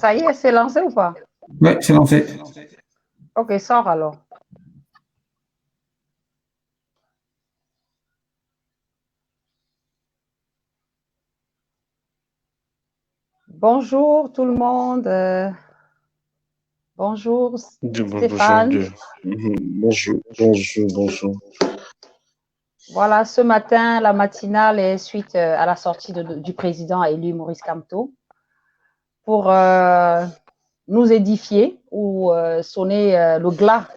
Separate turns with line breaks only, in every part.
Ça y est, c'est lancé ou pas?
Ouais, c'est lancé.
Ok, sors alors. Bonjour tout le monde. Bonjour
Bonjour,
Stéphane.
bonjour.
Voilà, ce matin, la matinale est suite à la sortie du président élu Maurice Kamto pour nous édifier ou sonner le glas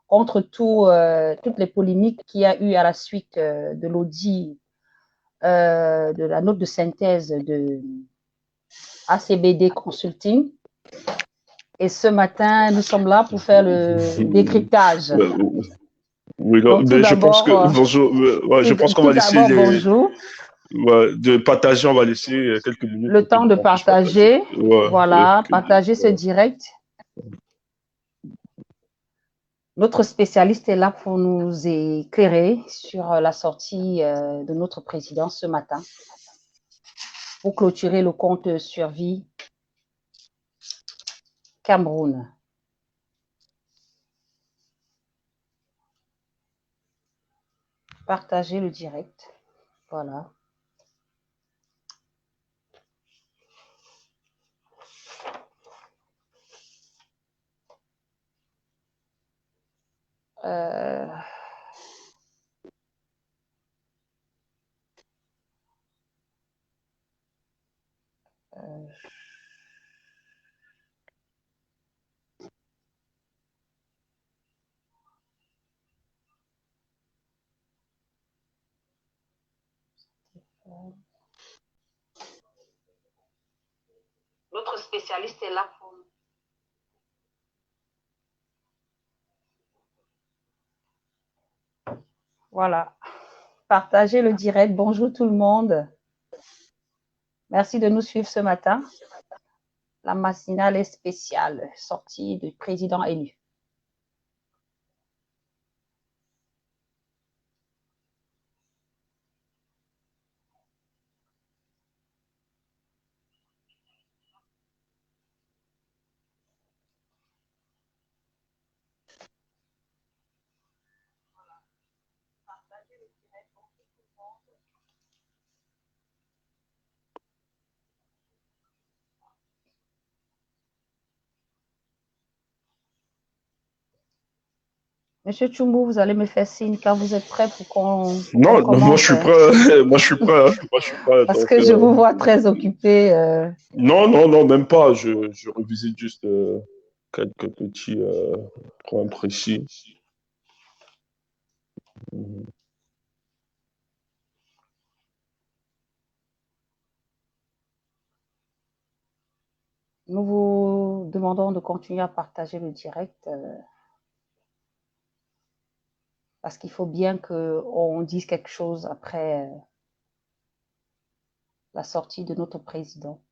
contre toutes les polémiques qu'il y a eu à la suite de l'audit de la note de synthèse de ACBD Consulting. Et ce matin, nous sommes là pour faire le décryptage.
Oui,
Donc, tout
mais je pense que
d'abord,
bonjour. Je pense qu'on
tout
va laisser
d'abord, bonjour.
de partager. On va laisser quelques minutes
Le
pour que
temps
les
de
gens puissent partager.
partager, voilà, partager ce direct. Notre spécialiste est là pour nous éclairer sur la sortie de notre président ce matin pour clôturer le compte Survie Cameroun. Partager le direct, voilà. Notre spécialiste est là pour nous. Voilà. Partagez le direct. Bonjour tout le monde. Merci de nous suivre ce matin. La matinale est spéciale, sortie du président élu. Monsieur Tchumbu, vous allez me faire signe quand vous êtes prêt pour qu'on commence.
Moi je suis prêt. Moi je suis prêt. Moi je suis prêt.
Parce que je vous vois très occupé.
Non, même pas. Je revisite juste quelques petits points précis.
Nous vous demandons de continuer à partager le direct parce qu'il faut bien qu'on dise quelque chose après la sortie de notre président.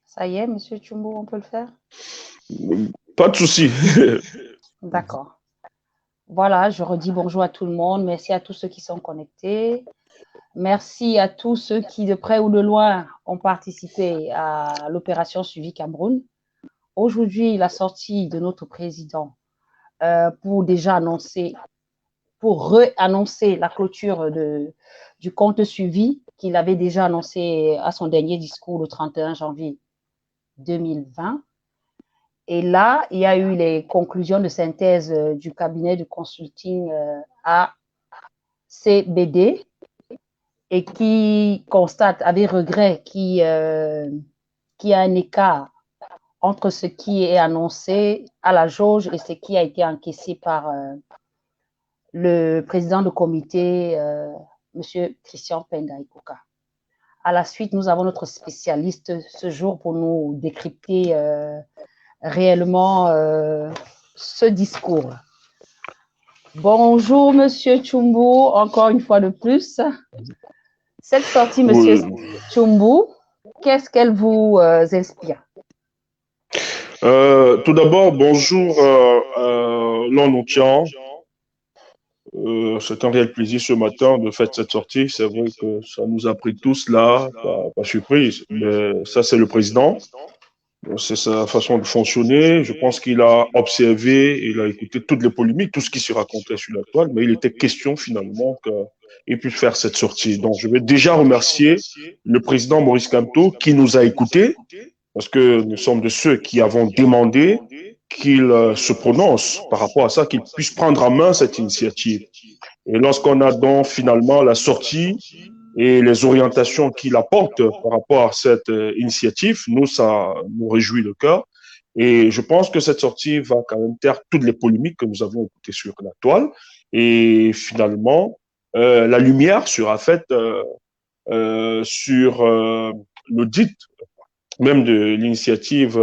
Ça y est, Monsieur Tchumbu, on peut le faire?
Pas de souci.
D'accord. Voilà, je redis bonjour à tout le monde. Merci à tous ceux qui sont connectés. Merci à tous ceux qui, de près ou de loin, ont participé à l'opération Suivi Cameroun. Aujourd'hui, la sortie de notre président pour réannoncer la clôture du compte Suivi qu'il avait déjà annoncé à son dernier discours le 31 janvier 2020. Et là, il y a eu les conclusions de synthèse du cabinet de consulting ACBD et qui constate avec regret qu'il y a un écart entre ce qui est annoncé à la jauge et ce qui a été encaissé par le président du comité, M. Christian Penga Ikuka. À la suite, nous avons notre spécialiste ce jour pour nous décrypter réellement ce discours. Bonjour, Monsieur Tchumbu, encore une fois de plus. Cette sortie, Monsieur Tchumbu, qu'est-ce qu'elle vous inspire?
Tout d'abord, bonjour non-notiens. C'est un réel plaisir ce matin de faire cette sortie. C'est vrai que ça nous a pris tous là, par surprise. Mais ça, c'est le président. C'est sa façon de fonctionner. Je pense qu'il a observé, il a écouté toutes les polémiques, tout ce qui se racontait sur la toile, mais il était question finalement qu'il puisse faire cette sortie. Donc, je vais déjà remercier le président Maurice Kamto qui nous a écoutés, parce que nous sommes de ceux qui avons demandé qu'il se prononce par rapport à ça, qu'il puisse prendre en main cette initiative. Et lorsqu'on a donc finalement la sortie et les orientations qu'il apporte par rapport à cette initiative, nous, ça nous réjouit le cœur. Et je pense que cette sortie va quand même taire toutes les polémiques que nous avons écoutées sur la toile. Et finalement, la lumière sera faite sur l'audit même de l'initiative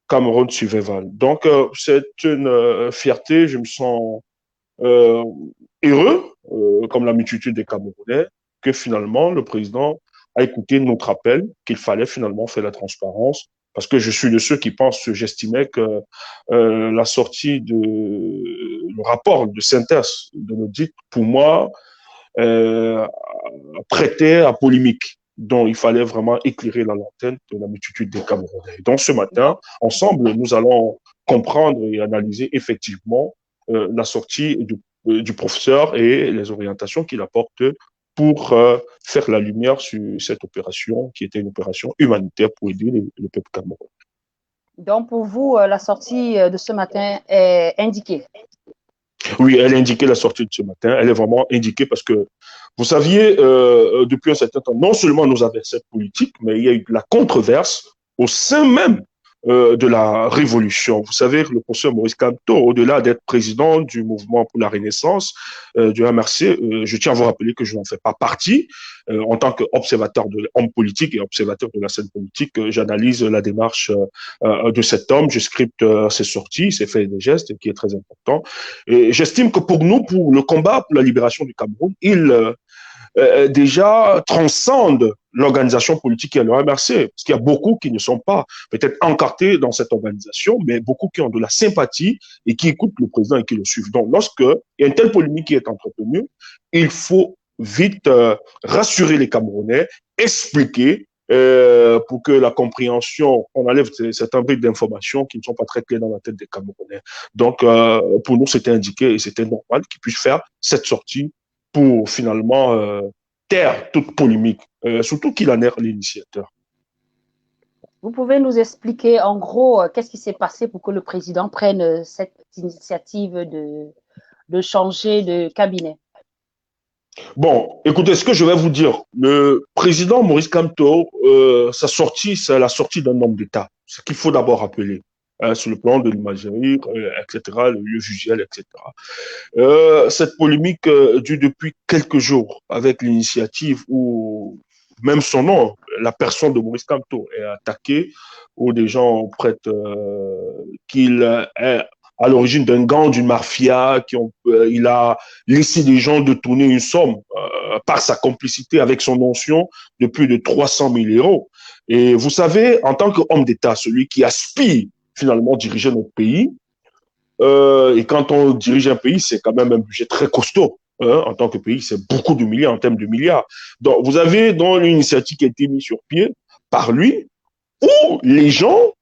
Cameroun Survival. Donc, c'est une fierté. Je me sens euh, heureux, comme la multitude des Camerounais, que finalement le président a écouté notre appel, qu'il fallait finalement faire la transparence, parce que je suis de ceux qui pensent, j'estimais que la sortie le rapport de synthèse de l'audit, pour moi, euh, prêtait à polémique, dont il fallait vraiment éclairer la lanterne de la multitude des Camerounais. Donc ce matin, ensemble, nous allons comprendre et analyser effectivement la sortie du professeur et les orientations qu'il apporte pour faire la lumière sur cette opération qui était une opération humanitaire pour aider le peuple camerounais.
Donc, pour vous, la sortie de ce matin est indiquée?
Oui, elle a indiqué la sortie de ce matin. Elle est vraiment indiquée parce que, vous saviez, depuis un certain temps, non seulement nos adversaires politiques, mais il y a eu de la controverse au sein même de la révolution. Vous savez, le professeur Maurice Kamto, au-delà d'être président du mouvement pour la Renaissance du MRC, je tiens à vous rappeler que je n'en fais pas partie. En tant qu'observateur de homme politique et observateur de la scène politique, j'analyse la démarche de cet homme, je scripte ses sorties, ses faits et des gestes, qui est très important. Et j'estime que pour nous, pour le combat pour la libération du Cameroun, il déjà transcende l'organisation politique qui est le MRC. Parce qu'il y a beaucoup qui ne sont pas peut-être encartés dans cette organisation, mais beaucoup qui ont de la sympathie et qui écoutent le président et qui le suivent. Donc, lorsqu'il y a une telle polémique qui est entretenue, il faut vite rassurer les Camerounais, expliquer pour que la compréhension, on enlève certains briques d'informations qui ne sont pas très claires dans la tête des Camerounais. Donc, pour nous, c'était indiqué et c'était normal qu'ils puissent faire cette sortie pour finalement taire toute polémique, surtout qu'il en est l'initiateur.
Vous pouvez nous expliquer en gros qu'est-ce qui s'est passé pour que le président prenne cette initiative de changer de cabinet?
Bon, écoutez, ce que je vais vous dire, le président Maurice Kamto, sa sortie, c'est la sortie d'un homme d'État. Ce qu'il faut d'abord rappeler, sur le plan de l'imagerie, etc., le lieu visuel, etc. Cette polémique dure depuis quelques jours avec l'initiative où même son nom, la personne de Maurice Kamto, est attaquée, où des gens prêtent qu'il est à l'origine d'un gang, d'une mafia, il a laissé des gens de tourner une somme par sa complicité avec son notion de plus de 300 000 euros. Et vous savez, en tant qu'homme d'État, celui qui aspire finalement diriger notre pays, et quand on dirige un pays, c'est quand même un budget très costaud. Hein, en tant que pays, c'est beaucoup de milliards en termes de milliards. Donc, vous avez dans une initiative qui a été mise sur pied par lui, où les gens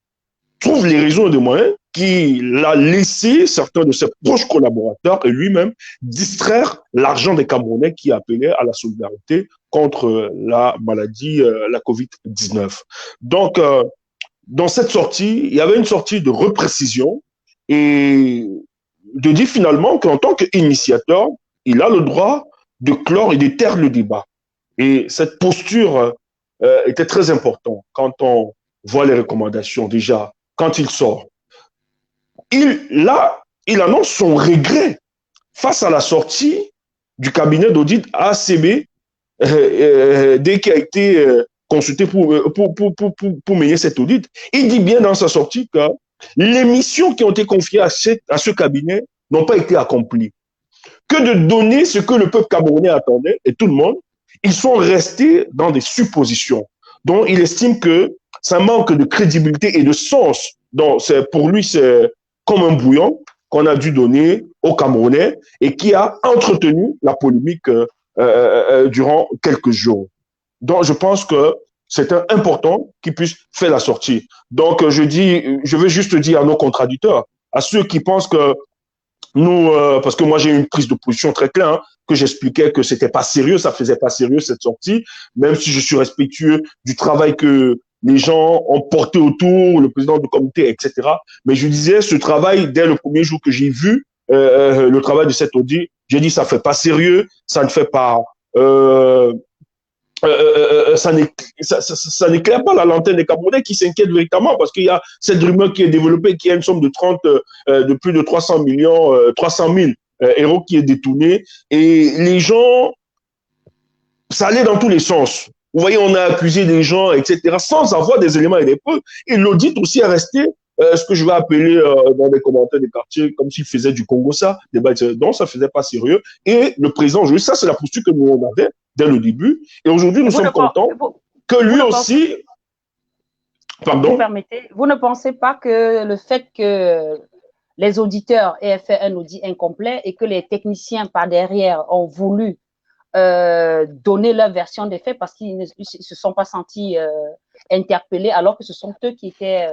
trouvent les raisons et les moyens qu'il a laissé certains de ses proches collaborateurs et lui-même distraire l'argent des Camerounais qui appelaient à la solidarité contre la maladie, la COVID-19. Donc, dans cette sortie, il y avait une sortie de reprécision et de dire finalement qu'en tant qu'initiateur, il a le droit de clore et de taire le débat. Et cette posture était très importante quand on voit les recommandations déjà, quand il sort. Il annonce son regret face à la sortie du cabinet d'audit ACB dès qu'il a été consulté pour mener cet audit. Il dit bien dans sa sortie que les missions qui ont été confiées à ce cabinet n'ont pas été accomplies. Que de donner ce que le peuple camerounais attendait, et tout le monde, ils sont restés dans des suppositions. Donc, il estime que ça manque de crédibilité et de sens. Donc, pour lui, c'est comme un bouillon. qu'on a dû donner aux Camerounais et qui a entretenu la polémique durant quelques jours. Donc, je pense que c'est important qu'ils puissent faire la sortie. Donc, je veux juste dire à nos contradicteurs, à ceux qui pensent que nous, parce que moi j'ai eu une prise de position très claire, hein, que j'expliquais que c'était pas sérieux, ça faisait pas sérieux cette sortie, même si je suis respectueux du travail que les gens ont porté autour, le président du comité, etc. Mais je disais, ce travail, dès le premier jour que j'ai vu le travail de cet audit, j'ai dit ça fait pas sérieux, ça ne fait pas ça n'éclaire pas la lanterne des Camerounais qui s'inquiètent véritablement parce qu'il y a cette rumeur qui est développée, qui a une somme de de plus de 300 millions, 300 000 euros qui est détournée. Et les gens, ça allait dans tous les sens. Vous voyez, on a accusé des gens, etc., sans avoir des éléments et des preuves. Et l'audit aussi est resté ce que je vais appeler dans des commentaires des quartiers, comme s'il faisait du Congo ça, donc ça faisait pas sérieux. Et le président, ça c'est la posture que nous on avait dès le début. Et aujourd'hui, nous sommes contents que lui aussi,
vous permettez, vous ne pensez pas que le fait que les auditeurs aient fait un audit incomplet et que les techniciens par derrière ont voulu donner leur version des faits parce qu'ils ne se sont pas sentis interpellés alors que ce sont eux qui étaient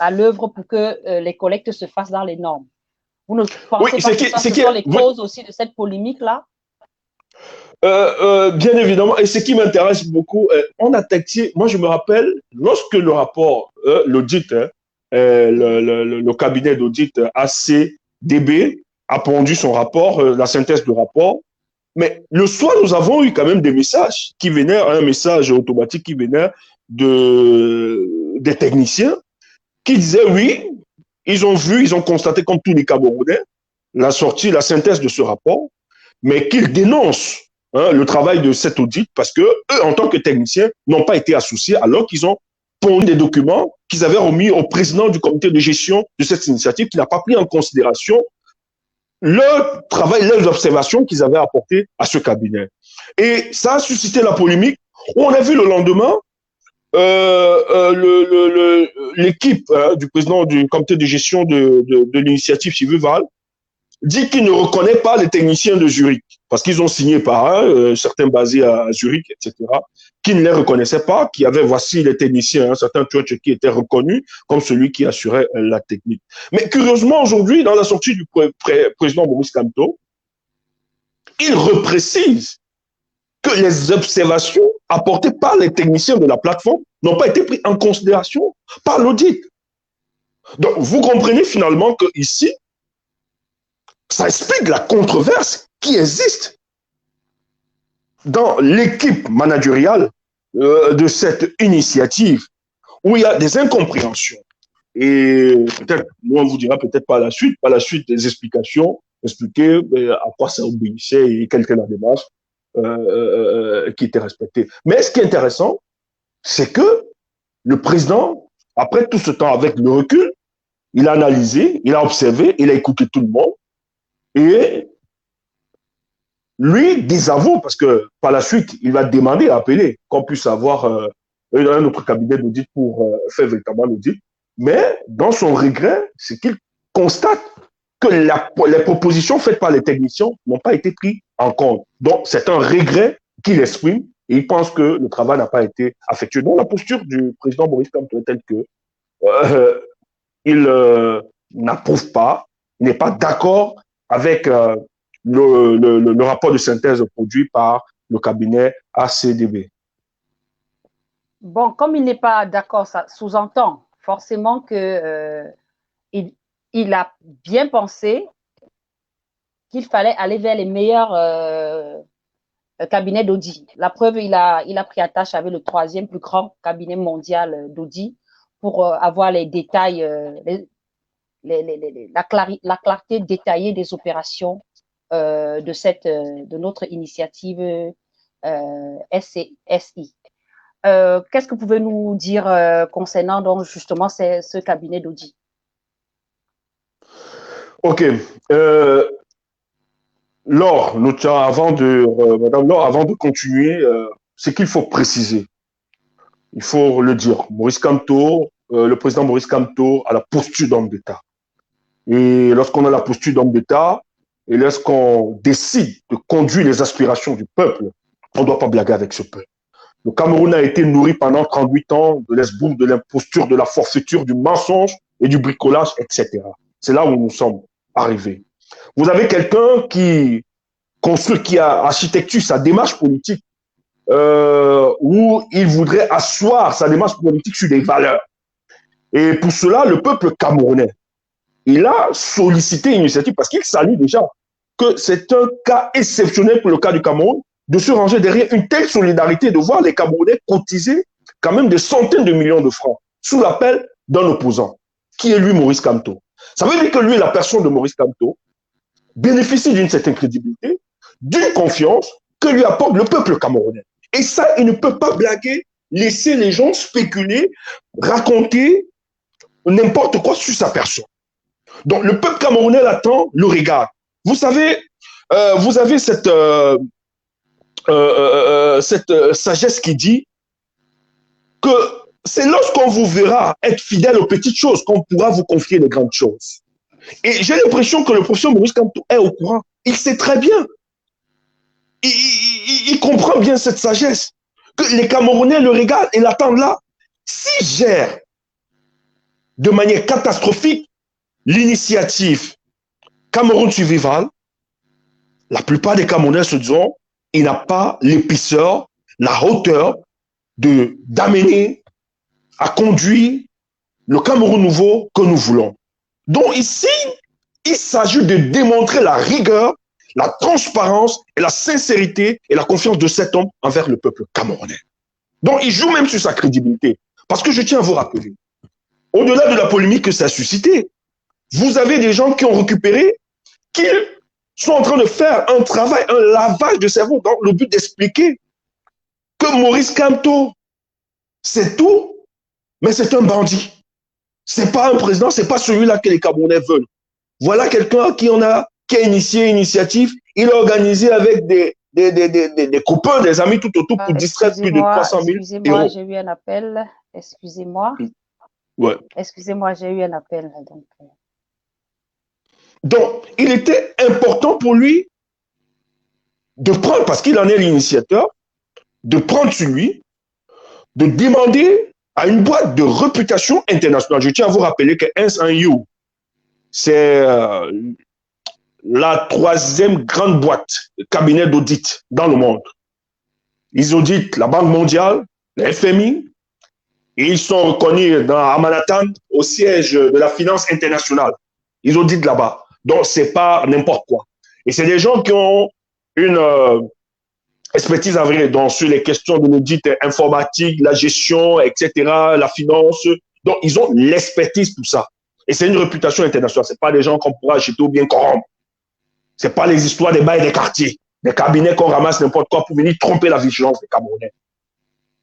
à l'œuvre pour que les collectes se fassent dans les normes. Vous ne pensez pas que ce sont les causes aussi de cette polémique-là?
Bien évidemment, et ce qui m'intéresse beaucoup, on a texté, moi je me rappelle, lorsque le rapport, l'audit, le cabinet d'audit ACDB a pondu son rapport, la synthèse du rapport, mais le soir, nous avons eu quand même des messages qui venaient, un message automatique qui venait des techniciens qui disaient oui, ils ont vu, ils ont constaté comme tous les Camerounais la sortie, la synthèse de ce rapport, mais qu'ils dénoncent le travail de cet audit parce que eux, en tant que techniciens, n'ont pas été associés alors qu'ils ont pondu des documents qu'ils avaient remis au président du comité de gestion de cette initiative qui n'a pas pris en considération leur travail, leurs observations qu'ils avaient apportées à ce cabinet. Et ça a suscité la polémique où on a vu le lendemain l'équipe du président du comité de gestion de l'initiative Civuval dit qu'il ne reconnaît pas les techniciens de Zurich parce qu'ils ont signé par certains basés à Zurich, etc., qui ne les reconnaissaient pas, qui avaient, voici les techniciens, certains Twitch qui étaient reconnus comme celui qui assurait la technique. Mais curieusement, aujourd'hui, dans la sortie du président Maurice Kamto, il reprécise que les observations apportées par les techniciens de la plateforme n'ont pas été prises en considération par l'audit. Donc, vous comprenez finalement que ici, ça explique la controverse qui existe dans l'équipe managériale de cette initiative où il y a des incompréhensions. Et peut-être, nous on vous dira peut-être par la suite des explications, expliquer à quoi ça obéissait et quelle était la démarche qui était respectée. Mais ce qui est intéressant, c'est que le président, après tout ce temps, avec le recul, il a analysé, il a observé, il a écouté tout le monde et lui désavoue parce que par la suite, il va demander, appeler qu'on puisse avoir un autre cabinet d'audit pour faire véritablement l'audit. Mais dans son regret, c'est qu'il constate que les propositions faites par les techniciens n'ont pas été prises en compte. Donc, c'est un regret qu'il exprime et il pense que le travail n'a pas été effectué. Donc, la posture du président Maurice Kamto est telle que il n'approuve pas, il n'est pas d'accord avec le rapport de synthèse produit par le cabinet ACDB.
Bon, comme il n'est pas d'accord, ça sous-entend forcément que il a bien pensé qu'il fallait aller vers les meilleurs cabinets d'audit. La preuve, il a pris attache avec le troisième plus grand cabinet mondial d'audit pour avoir les détails, la clarté détaillée des opérations de notre initiative SCSI. Qu'est-ce que vous pouvez nous dire concernant donc justement ce cabinet d'audit?
Ok. Laure, Madame Laure, avant de continuer, ce qu'il faut préciser, il faut le dire. Maurice Kamto, le président Maurice Kamto a la posture d'homme d'État. Et lorsqu'on a la posture d'homme d'État, et lorsqu'on décide de conduire les aspirations du peuple, on ne doit pas blaguer avec ce peuple. Le Cameroun a été nourri pendant 38 ans de l'esbroufe, de l'imposture, de la forfaiture, du mensonge et du bricolage, etc. C'est là où nous sommes arrivés. Vous avez quelqu'un qui construit, qui a architecture sa démarche politique, où il voudrait asseoir sa démarche politique sur des valeurs. Et pour cela, le peuple camerounais, il a sollicité une initiative parce qu'il salue déjà que c'est un cas exceptionnel pour le cas du Cameroun de se ranger derrière une telle solidarité, de voir les Camerounais cotiser quand même des centaines de millions de francs sous l'appel d'un opposant, qui est lui Maurice Kamto. Ça veut dire que lui, la personne de Maurice Kamto, bénéficie d'une certaine crédibilité, d'une confiance que lui apporte le peuple camerounais. Et ça, il ne peut pas blaguer, laisser les gens spéculer, raconter n'importe quoi sur sa personne. Donc, le peuple camerounais l'attend, le regarde. Vous savez, vous avez cette sagesse qui dit que c'est lorsqu'on vous verra être fidèle aux petites choses qu'on pourra vous confier les grandes choses. Et j'ai l'impression que le professeur Maurice Kamto est au courant. Il sait très bien. Il comprend bien cette sagesse. Que les Camerounais le regardent et l'attendent là. S'il gère de manière catastrophique l'initiative Cameroun Survival, la plupart des Camerounais se diront, il n'a pas l'épaisseur, la hauteur d'amener à conduire le Cameroun nouveau que nous voulons. Donc ici, il s'agit de démontrer la rigueur, la transparence et la sincérité et la confiance de cet homme envers le peuple camerounais. Donc il joue même sur sa crédibilité. Parce que je tiens à vous rappeler, au-delà de la polémique que ça a suscité, vous avez des gens qui ont récupéré, qui sont en train de faire un travail, un lavage de cerveau dans le but d'expliquer que Maurice Kamto, c'est tout, mais c'est un bandit. C'est pas un président, c'est pas celui-là que les Camerounais veulent. Voilà quelqu'un qui a initié une initiative, il a organisé avec des copains, des amis tout autour pour distraire plus de 300 000
excusez-moi, j'ai eu un appel. Excusez-moi.
Ouais.
Excusez-moi, j'ai eu un appel.
Donc, il était important pour lui de prendre, parce qu'il en est l'initiateur, de prendre sur lui, de demander à une boîte de réputation internationale. Je tiens à vous rappeler que Ernst & Young, c'est la troisième grande boîte de cabinet d'audit dans le monde. Ils auditent la Banque mondiale, le FMI, et ils sont reconnus à Manhattan au siège de la finance internationale. Ils auditent là-bas. Donc, ce n'est pas n'importe quoi. Et c'est des gens qui ont une expertise avérée sur les questions de l'audit informatique, la gestion, etc., la finance. Donc, ils ont l'expertise pour ça. Et c'est une réputation internationale. Ce n'est pas des gens qu'on pourra jeter ou bien corrompre. Ce n'est pas les histoires des bails des quartiers, des cabinets qu'on ramasse n'importe quoi pour venir tromper la vigilance des Camerounais.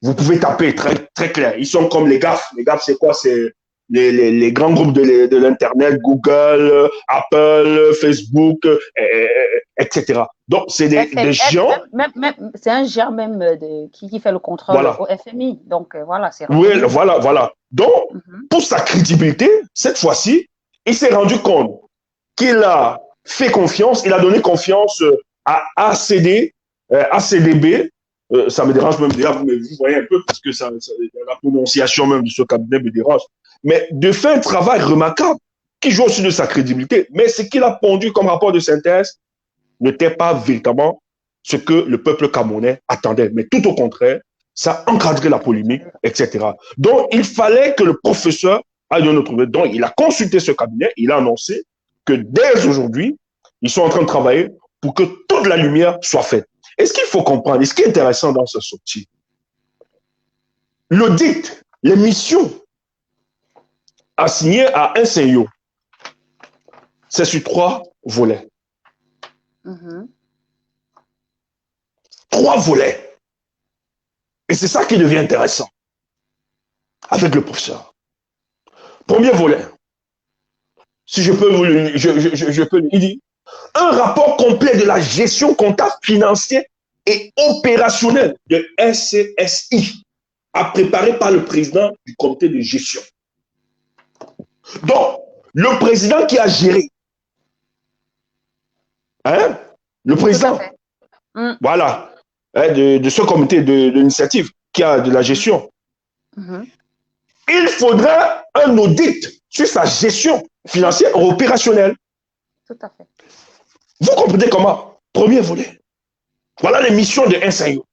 Vous pouvez taper très, très clair. Ils sont comme les GAF. Les GAF, c'est quoi? C'est les grands groupes de l'Internet, Google, Apple, Facebook, etc. Donc, c'est des gens...
c'est un géant même qui fait le contrôle au FMI. Donc, voilà, c'est...
Oui, voilà. Donc, pour sa crédibilité, cette fois-ci, il s'est rendu compte qu'il a fait confiance, il a donné confiance à ACDB, ça me dérange même déjà, vous voyez un peu, parce que la prononciation même de ce cabinet me dérange, mais de faire un travail remarquable qui joue aussi de sa crédibilité. Mais ce qu'il a pondu comme rapport de synthèse n'était pas véritablement ce que le peuple camerounais attendait, mais tout au contraire, ça a encadré la polémique, etc. Donc, il fallait que le professeur aille de notre... Donc, il a consulté ce cabinet, il a annoncé que dès aujourd'hui, ils sont en train de travailler pour que toute la lumière soit faite. Et ce qu'il faut comprendre, et ce qui est intéressant dans ce sortie, l'audit, les missions assignées à un CEO, c'est sur 3 volets. 3 volets. Et c'est ça qui devient intéressant avec le professeur. Premier volet, si je peux vous le dire, il dit un rapport complet de la gestion comptable financière et opérationnelle de SCSI à préparer par le président du comité de gestion. Donc, le président qui a géré. Hein? Le président. Voilà. Hein, de ce comité de l'initiative qui a de la gestion. Il faudra un audit sur sa gestion financière ou opérationnelle.
Tout à fait.
Vous comprenez comment? Premier volet. Voilà les missions de Insayo.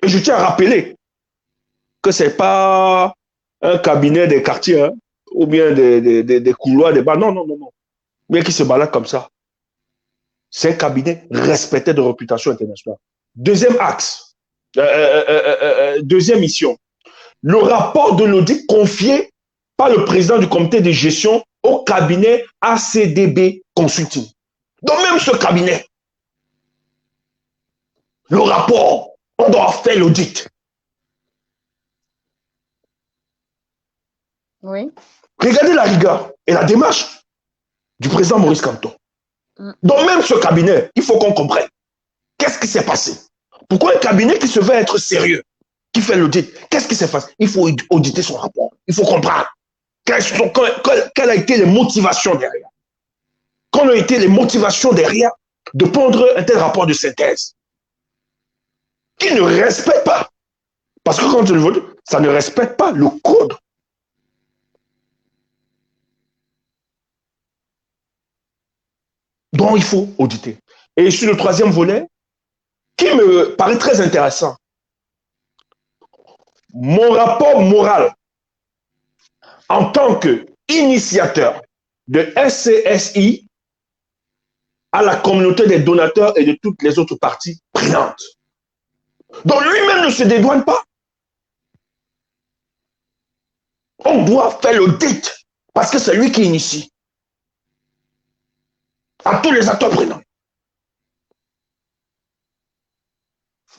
Et je tiens à rappeler que ce n'est pas un cabinet des quartiers, hein, ou bien des couloirs, des bars. Non, non, non, non. Bien qui se balade comme ça. C'est un cabinet respecté de réputation internationale. Deuxième axe, deuxième mission. Le rapport de l'audit confié par le président du comité de gestion au cabinet ACDB Consulting. Donc même ce cabinet, le rapport, on doit faire l'audit.
Oui.
Regardez la rigueur et la démarche du président Maurice Kamto. Donc même ce cabinet, il faut qu'on comprenne. Qu'est-ce qui s'est passé? Pourquoi un cabinet qui se veut être sérieux, qui fait l'audit, qu'est-ce qui s'est passé? Il faut auditer son rapport. Il faut comprendre quelles ont été les motivations derrière. Quelles ont été les motivations derrière de prendre un tel rapport de synthèse qui ne respecte pas. Parce que quand je le veux, ça ne respecte pas le code. Donc, il faut auditer. Et sur le troisième volet, qui me paraît très intéressant, mon rapport moral en tant qu'initiateur de SCSI à la communauté des donateurs et de toutes les autres parties prenantes. Donc, lui-même ne se dédouane pas. On doit faire l'audit parce que c'est lui qui initie à tous les acteurs prenants.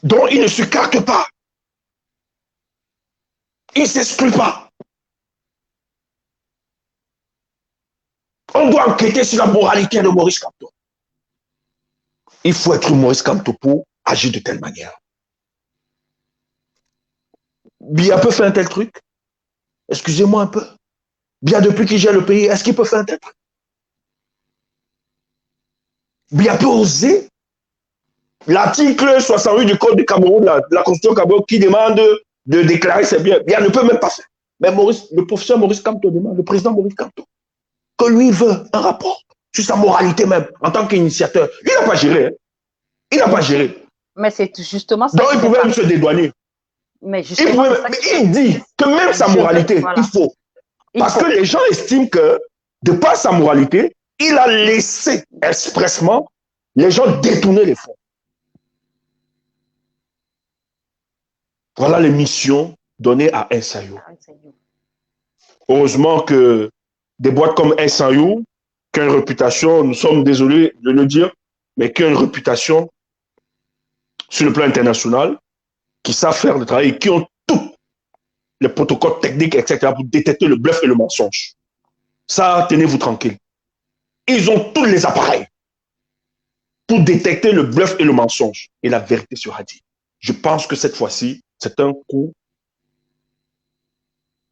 Donc, il ne se carte pas. Il ne s'exclut pas. On doit enquêter sur la moralité de Maurice Kamto. Il faut être Maurice Kamto pour agir de telle manière. Biya peut faire un tel truc? Excusez-moi un peu. Biya, depuis qu'il gère le pays, est-ce qu'il peut faire un tel truc? Biya peut oser. L'article 68 du Code du Cameroun, la Constitution Cameroun, qui demande de déclarer ses biens, Biya ne peut même pas faire. Mais le professeur Maurice Kamto demande, le président Maurice Kamto, que lui veut un rapport sur sa moralité même, en tant qu'initiateur. Il n'a pas géré. Hein. Il n'a pas géré.
Mais c'est justement ça.
Donc il pouvait même se dédouaner.
Mais justement,
il dit que même sa moralité, voilà. Il faut. Parce que les gens estiment que, de par sa moralité, il a laissé expressement les gens détourner les fonds. Voilà les missions données à Insayo. Heureusement que des boîtes comme Insayo, qui ont une réputation, nous sommes désolés de le dire, mais qui ont une réputation sur le plan international, qui savent faire le travail, qui ont tous les protocoles techniques, etc., pour détecter le bluff et le mensonge. Ça, tenez-vous tranquille. Ils ont tous les appareils pour détecter le bluff et le mensonge. Et la vérité sera dite. Je pense que cette fois-ci, c'est un coup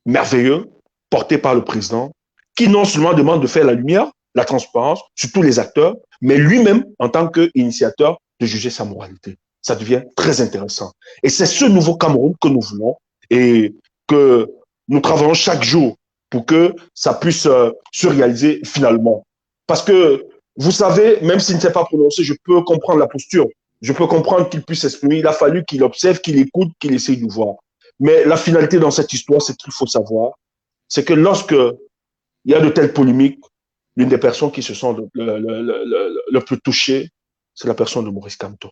merveilleux porté par le président qui non seulement demande de faire la lumière, la transparence sur tous les acteurs, mais lui-même, en tant qu'initiateur, de juger sa moralité. Ça devient très intéressant. Et c'est ce nouveau Cameroun que nous voulons et que nous travaillons chaque jour pour que ça puisse se réaliser finalement. Parce que, vous savez, même s'il ne s'est pas prononcé, je peux comprendre la posture. Je peux comprendre qu'il puisse s'exprimer. Il a fallu qu'il observe, qu'il écoute, qu'il essaye de voir. Mais la finalité dans cette histoire, c'est qu'il faut savoir, c'est que lorsque il y a de telles polémiques, l'une des personnes qui se sont le plus touchées, c'est la personne de Maurice Kamto.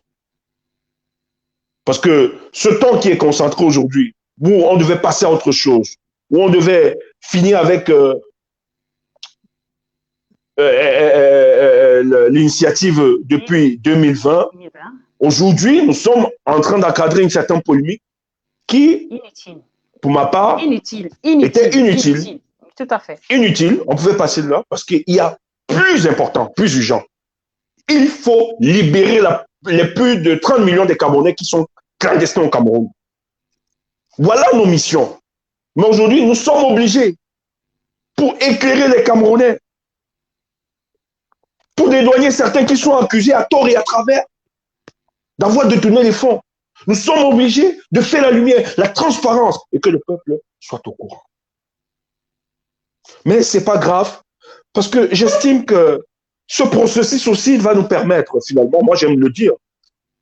Parce que ce temps qui est concentré aujourd'hui, où on devait passer à autre chose, où on devait finir avec l'initiative depuis 2020, aujourd'hui, nous sommes en train d'encadrer une certaine polémique qui, pour ma part, était inutile.
Tout à fait.
Inutile, on pouvait passer de là parce qu'il y a plus important, plus urgent. Il faut libérer les plus de 30 millions de Camerounais qui sont clandestins au Cameroun. Voilà nos missions. Mais aujourd'hui, nous sommes obligés, pour éclairer les Camerounais, pour dédouaner certains qui sont accusés à tort et à travers d'avoir détourné les fonds. Nous sommes obligés de faire la lumière, la transparence et que le peuple soit au courant. Mais ce n'est pas grave parce que j'estime que ce processus aussi va nous permettre finalement, moi j'aime le dire,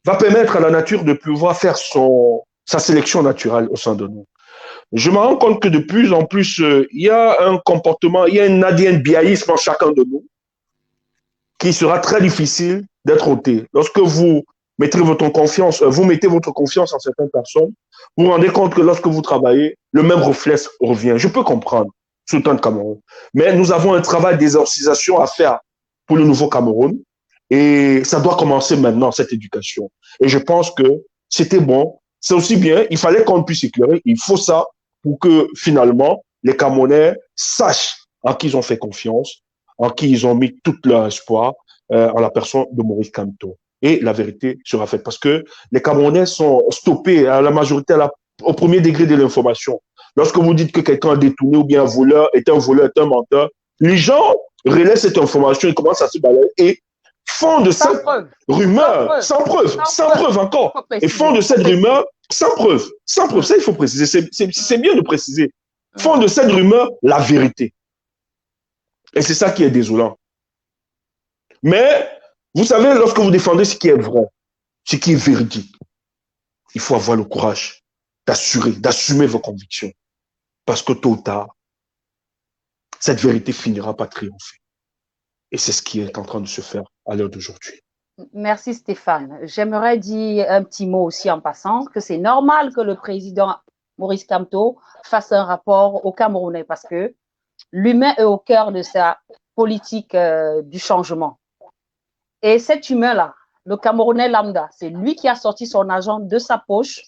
va permettre à la nature de pouvoir faire sa sélection naturelle au sein de nous. Je me rends compte que de plus en plus, il y a un comportement, il y a un ADN biaïsme en chacun de nous qui sera très difficile d'être ôté. Lorsque vous mettez votre confiance en certaines personnes, vous vous rendez compte que lorsque vous travaillez, le même réflexe revient. Je peux comprendre, Sultan de Cameroun. Mais nous avons un travail d'exorcisation à faire pour le nouveau Cameroun. Et ça doit commencer maintenant, cette éducation. Et je pense que c'était bon. C'est aussi bien, il fallait qu'on puisse éclairer. Il faut ça pour que finalement, les Camerounais sachent en qui ils ont fait confiance, en qui ils ont mis tout leur espoir, en la personne de Maurice Kamto. Et la vérité sera faite. Parce que les Camerounais sont stoppés à la majorité, au premier degré de l'information. Lorsque vous dites que quelqu'un a détourné ou bien un voleur, est un menteur, les gens relaient cette information et commencent à se balader et font de cette rumeur, sans preuve encore, et font de cette rumeur sans preuve. Ça, il faut préciser. C'est bien de préciser. Font de cette rumeur la vérité. Et c'est ça qui est désolant. Mais, vous savez, lorsque vous défendez ce qui est vrai, ce qui est véridique, il faut avoir le courage d'assumer vos convictions. Parce que tôt ou tard, cette vérité finira par triompher. Et c'est ce qui est en train de se faire à l'heure d'aujourd'hui.
Merci Stéphane. J'aimerais dire un petit mot aussi en passant, que c'est normal que le président Maurice Kamto fasse un rapport aux Camerounais parce que l'humain est au cœur de sa politique du changement. Et cet humain-là, le Camerounais lambda, c'est lui qui a sorti son argent de sa poche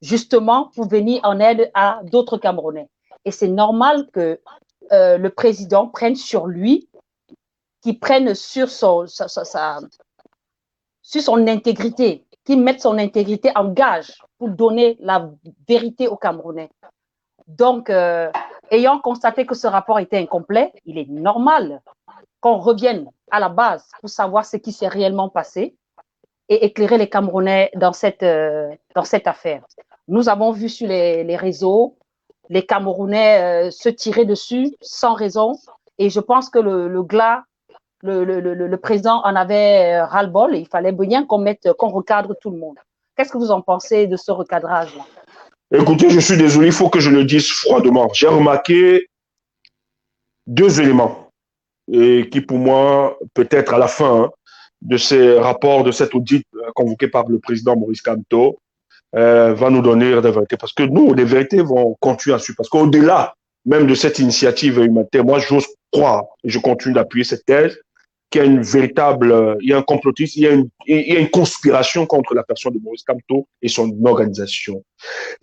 justement pour venir en aide à d'autres Camerounais. Et c'est normal que le président prenne sur lui, qu'il prenne sur son intégrité, qu'il mette son intégrité en gage pour donner la vérité aux Camerounais. Donc, ayant constaté que ce rapport était incomplet, il est normal qu'on revienne à la base pour savoir ce qui s'est réellement passé et éclairer les Camerounais dans cette affaire. Nous avons vu sur les réseaux les Camerounais se tirer dessus sans raison et je pense que le président en avait ras-le-bol et il fallait bien qu'on recadre tout le monde. Qu'est-ce que vous en pensez de ce recadrage-là?
Écoutez, je suis désolé, il faut que je le dise froidement. J'ai remarqué deux éléments et qui, pour moi, peut-être à la fin de ces rapports, de cet audit convoqué par le président Maurice Kamto, va nous donner des vérités. Parce que nous, les vérités vont continuer à suivre. Parce qu'au-delà même de cette initiative humanitaire, moi, j'ose croire, et je continue d'appuyer cette thèse, qu'il y a il y a un complotisme, il y a une conspiration contre la personne de Maurice Kamto et son organisation.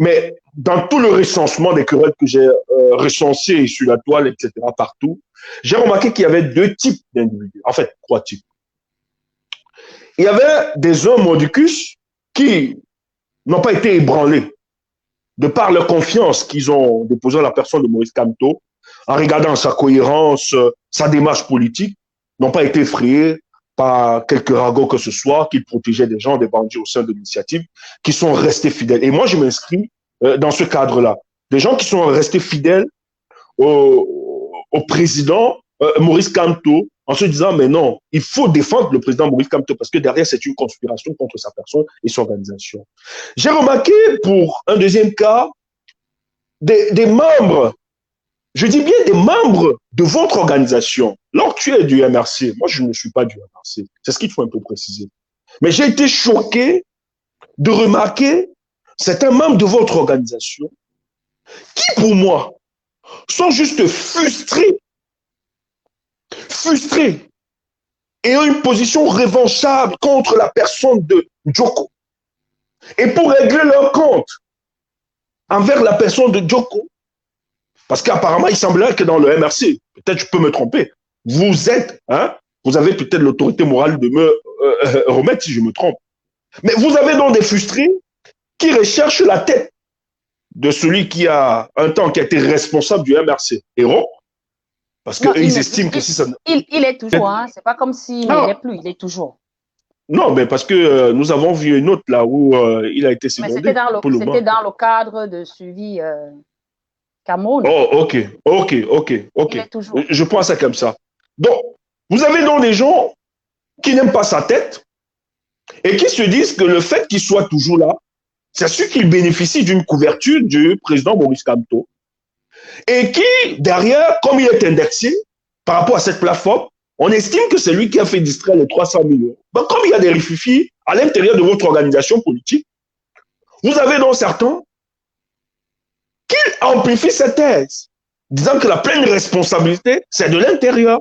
Mais dans tout le recensement des querelles que j'ai recensées sur la toile, etc., partout, j'ai remarqué qu'il y avait deux types d'individus, en fait, trois types. Il y avait des hommes mordicus qui n'ont pas été ébranlés de par leur confiance qu'ils ont déposée à la personne de Maurice Kamto, en regardant sa cohérence, sa démarche politique, n'ont pas été effrayés par quelques ragots que ce soit, qui protégeaient des gens, des bandits au sein de l'initiative, qui sont restés fidèles. Et moi, je m'inscris dans ce cadre-là. Des gens qui sont restés fidèles au président Maurice Kamto, en se disant, mais non, il faut défendre le président Maurice Kamto, parce que derrière, c'est une conspiration contre sa personne et son organisation. J'ai remarqué, pour un deuxième cas, des membres, je dis bien des membres de votre organisation. Lorsque tu es du MRC, moi je ne suis pas du MRC, c'est ce qu'il faut un peu préciser. Mais j'ai été choqué de remarquer certains membres de votre organisation qui, pour moi, sont juste frustrés et ont une position revanchable contre la personne de Djoko. Et pour régler leur compte envers la personne de Djoko, parce qu'apparemment, il semblerait que dans le MRC, peut-être je peux me tromper, vous avez peut-être l'autorité morale de me remettre si je me trompe. Mais vous avez donc des frustrés qui recherchent la tête de celui qui a un temps qui a été responsable du MRC. Héros, Parce qu'eux, ils estiment que si ça...
Il est toujours, hein. C'est pas comme s'il n'était plus, il est toujours.
Non, mais parce que nous avons vu une autre là où il a été secondé.
Mais c'était dans le cadre de suivi Cameroun.
Oh, ok.
Il est toujours.
Je prends ça comme ça. Donc, vous avez donc des gens qui n'aiment pas sa tête et qui se disent que le fait qu'il soit toujours là, c'est sûr qu'il bénéficie d'une couverture du président Maurice Kamto. Et qui, derrière, comme il est indexé par rapport à cette plateforme, on estime que c'est lui qui a fait distraire les 300 millions. Donc, comme il y a des rififis à l'intérieur de votre organisation politique, vous avez donc certains qui amplifient cette thèse, disant que la pleine responsabilité, c'est de l'intérieur.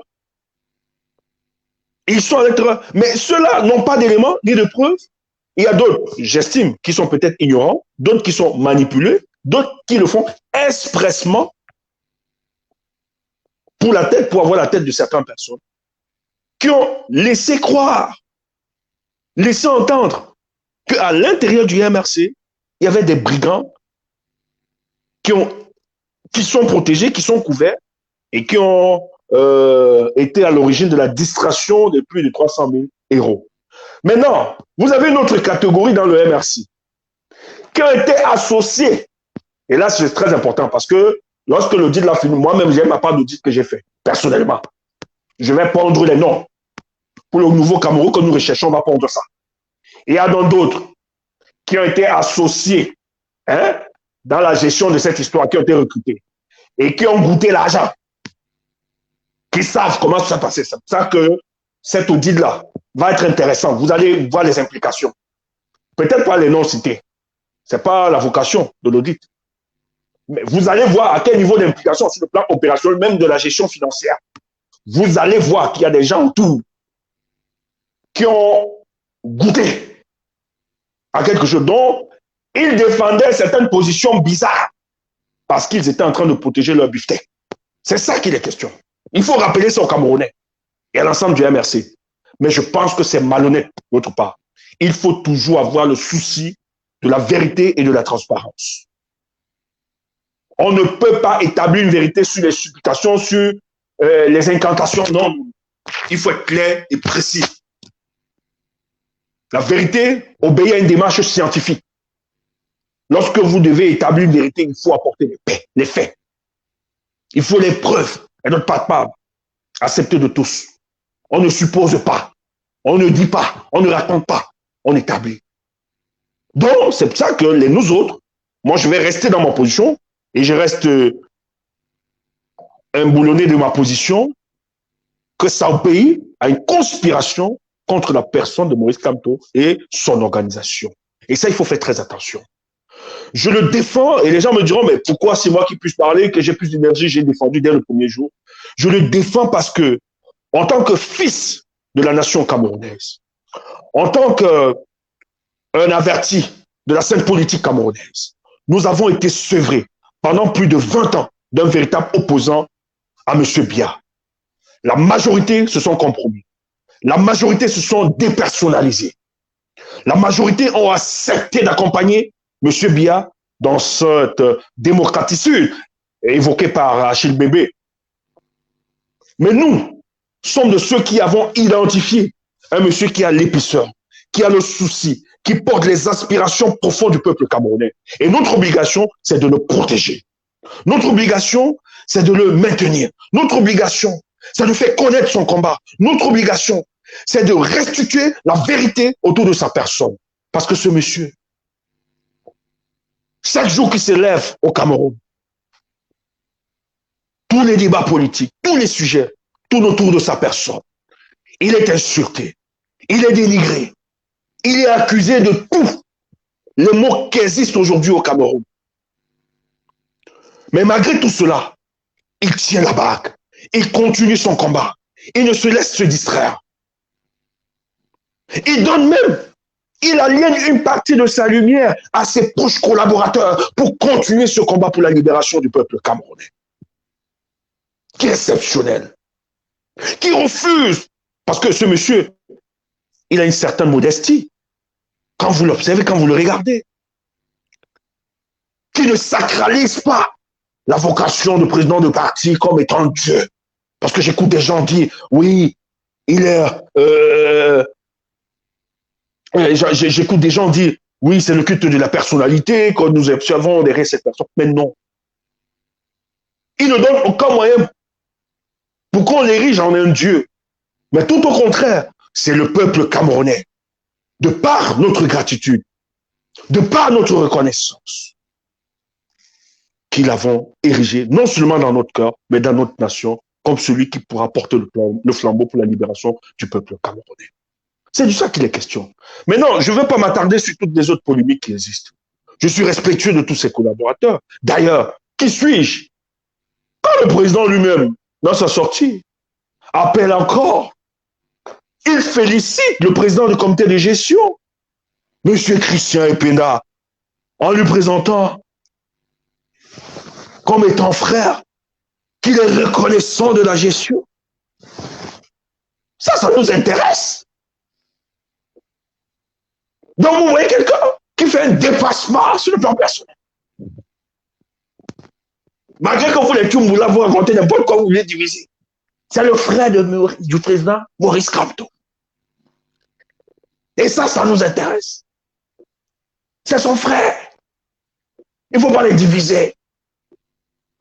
Ils sont à l'intérieur. Mais ceux-là n'ont pas d'éléments ni de preuves. Il y a d'autres, j'estime, qui sont peut-être ignorants, d'autres qui sont manipulés, d'autres qui le font expressement pour avoir la tête de certaines personnes, qui ont laissé croire, laissé entendre qu'à l'intérieur du MRC, il y avait des brigands qui sont protégés, qui sont couverts et qui ont été à l'origine de la distraction de plus de 300 000 euros. Maintenant, vous avez une autre catégorie dans le MRC qui ont été associés. Et là, c'est très important parce que lorsque l'audit l'a fini, moi-même, j'ai ma part d'audit que j'ai fait, personnellement. Je vais prendre les noms. Pour le nouveau Cameroun que nous recherchons, on va prendre ça. Et il y a d'autres qui ont été associés dans la gestion de cette histoire, qui ont été recrutés et qui ont goûté l'argent, qui savent comment ça s'est passé. C'est pour ça que cet audit-là va être intéressant. Vous allez voir les implications. Peut-être pas les noms cités. Ce n'est pas la vocation de l'audit. Mais vous allez voir à quel niveau d'implication sur le plan opérationnel, même de la gestion financière. Vous allez voir qu'il y a des gens autour qui ont goûté à quelque chose dont ils défendaient certaines positions bizarres parce qu'ils étaient en train de protéger leur beefsteak. C'est ça qu'il est question. Il faut rappeler ça aux Camerounais et à l'ensemble du MRC. Mais je pense que c'est malhonnête de votre part. Il faut toujours avoir le souci de la vérité et de la transparence. On ne peut pas établir une vérité sur les supplications, sur les incantations. Non, il faut être clair et précis. La vérité obéit à une démarche scientifique. Lorsque vous devez établir une vérité, il faut apporter les faits. Il faut les preuves. Et notre part acceptée de tous. On ne suppose pas. On ne dit pas. On ne raconte pas. On établit. Donc, c'est pour ça que nous autres, moi, je vais rester dans ma position et je reste un boulonné de ma position que ça obéit à une conspiration contre la personne de Maurice Kamto et son organisation. Et ça, il faut faire très attention. Je le défends et les gens me diront, mais pourquoi c'est moi qui puisse parler, que j'ai plus d'énergie, j'ai défendu dès le premier jour. Je le défends parce que, en tant que fils de la nation camerounaise, en tant qu'un averti de la scène politique camerounaise, nous avons été sevrés pendant plus de 20 ans d'un véritable opposant à M. Biya. La majorité se sont compromis. La majorité se sont dépersonnalisés. La majorité ont accepté d'accompagner M. Biya dans cette démocraticide évoquée par Achille Bébé. Mais nous sommes de ceux qui avons identifié un monsieur qui a l'épaisseur, qui a le souci, qui porte les aspirations profondes du peuple camerounais. Et notre obligation, c'est de le protéger. Notre obligation, c'est de le maintenir. Notre obligation, c'est de faire connaître son combat. Notre obligation, c'est de restituer la vérité autour de sa personne. Parce que ce monsieur, chaque jour qu'il se lève au Cameroun, tous les débats politiques, tous les sujets tournent autour de sa personne. Il est insulté, il est dénigré, il est accusé de tous les mots qui existent aujourd'hui au Cameroun. Mais malgré tout cela, il tient la baraque, il continue son combat, il ne se laisse se distraire. Il donne même, il aliène une partie de sa lumière à ses proches collaborateurs pour continuer ce combat pour la libération du peuple camerounais. Qui est exceptionnel, qui refuse, parce que ce monsieur, il a une certaine modestie, quand vous l'observez, quand vous le regardez, qui ne sacralise pas la vocation de président de parti comme étant Dieu. Parce que j'écoute des gens dire, oui, il est... j'écoute des gens dire, oui, c'est le culte de la personnalité, que nous observons derrière cette personne. Mais non. Il ne donne aucun moyen pour qu'on l'érige en un Dieu. Mais tout au contraire, c'est le peuple camerounais. De par notre gratitude, de par notre reconnaissance, qui l'avons érigé, non seulement dans notre cœur, mais dans notre nation, comme celui qui pourra porter le flambeau pour la libération du peuple camerounais. C'est de ça qu'il est question. Mais non, je ne veux pas m'attarder sur toutes les autres polémiques qui existent. Je suis respectueux de tous ses collaborateurs. D'ailleurs, qui suis-je? Quand le président lui-même, dans sa sortie, appelle encore, il félicite le président du comité de gestion, M. Christian Epena, en lui présentant comme étant frère, qu'il est reconnaissant de la gestion. Ça nous intéresse. Donc, vous voyez quelqu'un qui fait un dépassement sur le plan personnel. Malgré que vous, les Tchoumoula, vous racontez n'importe quoi, vous voulez diviser. C'est le frère du président Maurice Kamto. Et ça nous intéresse. C'est son frère. Il ne faut pas les diviser.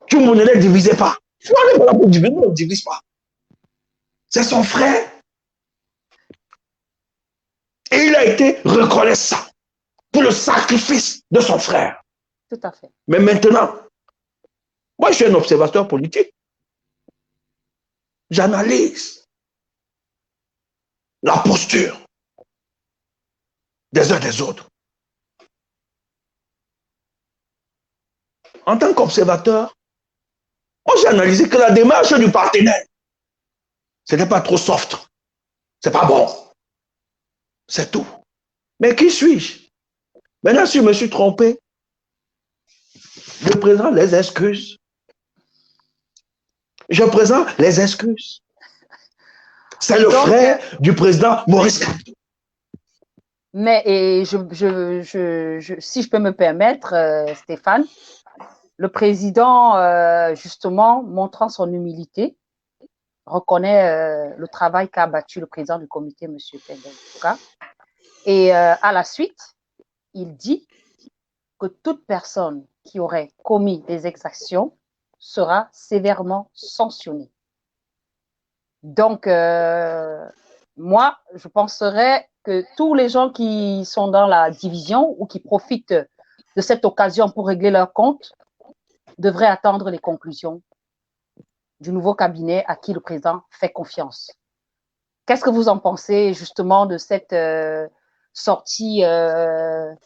Tchoumoula ne les divisez pas. On n'est pas là pour diviser, on ne divise pas. C'est son frère. Et il a été reconnaissant pour le sacrifice de son frère.
Tout à fait.
Mais maintenant, moi je suis un observateur politique. J'analyse la posture des uns des autres. En tant qu'observateur, moi j'ai analysé que la démarche du partenaire, ce n'est pas trop soft. C'est pas bon. C'est tout. Mais qui suis-je? Maintenant, si je me suis trompé, je présente les excuses. Je présente les excuses. C'est le frère du président Maurice Kamto.
Mais et si je peux me permettre, Stéphane, le président, justement, montrant son humilité, reconnaît le travail qu'a battu le président du comité, M. Pendouka. Et à la suite, il dit que toute personne qui aurait commis des exactions sera sévèrement sanctionnée. Donc, moi, je penserais que tous les gens qui sont dans la division ou qui profitent de cette occasion pour régler leur compte devraient attendre les conclusions du nouveau cabinet à qui le président fait confiance. Qu'est-ce que vous en pensez justement de cette sortie, de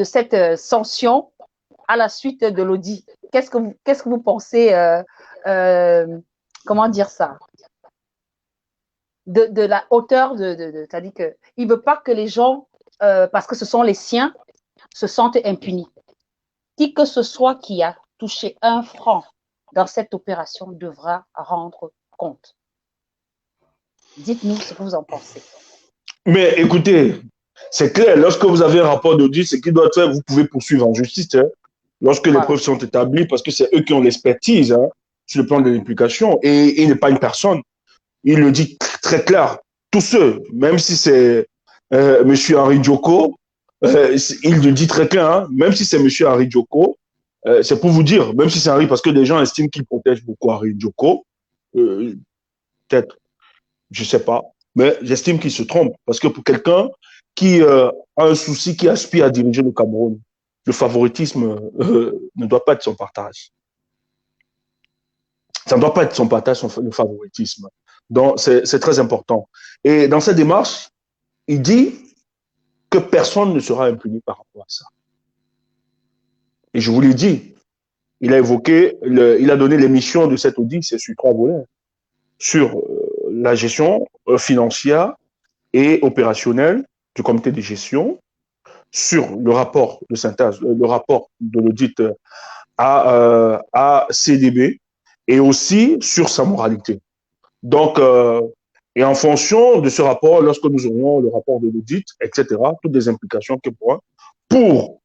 cette sanction à la suite de l'audit? Qu'est-ce que vous pensez, comment dire ça, de la hauteur c'est-à-dire qu'il ne veut pas que les gens, parce que ce sont les siens, se sentent impunis. Qui que ce soit qui a touché 1 franc dans cette opération devra rendre compte. Dites-nous ce que vous en pensez.
Mais écoutez, c'est clair, lorsque vous avez un rapport d'audit, ce qu'il doit faire, vous pouvez poursuivre en justice. Hein, lorsque les preuves sont établies, parce que c'est eux qui ont l'expertise hein, sur le plan de l'implication. Et il n'est pas une personne. Il le dit très clair. Tous ceux, même si c'est M. Henri Djoko, il le dit très clair, hein, même si c'est M. Henri Djoko, c'est pour vous dire, même si c'est Henri, parce que les gens estiment qu'il protège beaucoup Henri Djoko, peut-être, je ne sais pas, mais j'estime qu'il se trompe, parce que pour quelqu'un qui a un souci, qui aspire à diriger le Cameroun, le favoritisme ne doit pas être son partage. Ça ne doit pas être son partage, le favoritisme. Donc, c'est très important. Et dans cette démarche, il dit que personne ne sera impuni par rapport à ça. Et je vous l'ai dit, il a évoqué, il a donné les missions de cet audit, c'est sur 3 volets. Sur la gestion financière et opérationnelle du comité de gestion, sur le rapport de synthèse, le rapport de l'audit à CDB, et aussi sur sa moralité. Donc, et en fonction de ce rapport, lorsque nous aurons le rapport de l'audit, etc., toutes les implications qu'il pourra, pour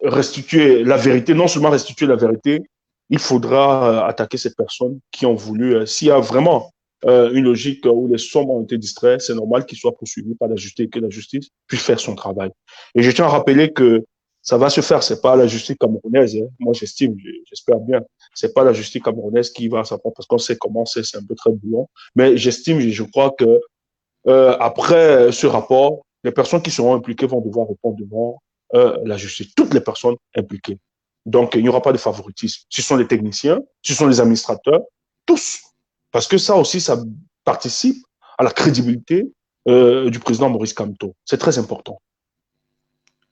restituer la vérité, non seulement restituer la vérité, il faudra attaquer ces personnes qui ont voulu, s'il y a vraiment une logique où les sommes ont été distraits, c'est normal qu'ils soient poursuivis par la justice et que la justice puisse faire son travail. Et je tiens à rappeler que ça va se faire, c'est pas la justice camerounaise, hein. Moi j'estime, j'espère bien, c'est pas la justice camerounaise qui va s'apprendre parce qu'on sait comment c'est un peu très bouillon, mais j'estime, je crois que après ce rapport, les personnes qui seront impliquées vont devoir répondre devant la justice, toutes les personnes impliquées. Donc, il n'y aura pas de favoritisme. Ce sont les techniciens, ce sont les administrateurs, tous. Parce que ça aussi, ça participe à la crédibilité du président Maurice Kamto. C'est très important.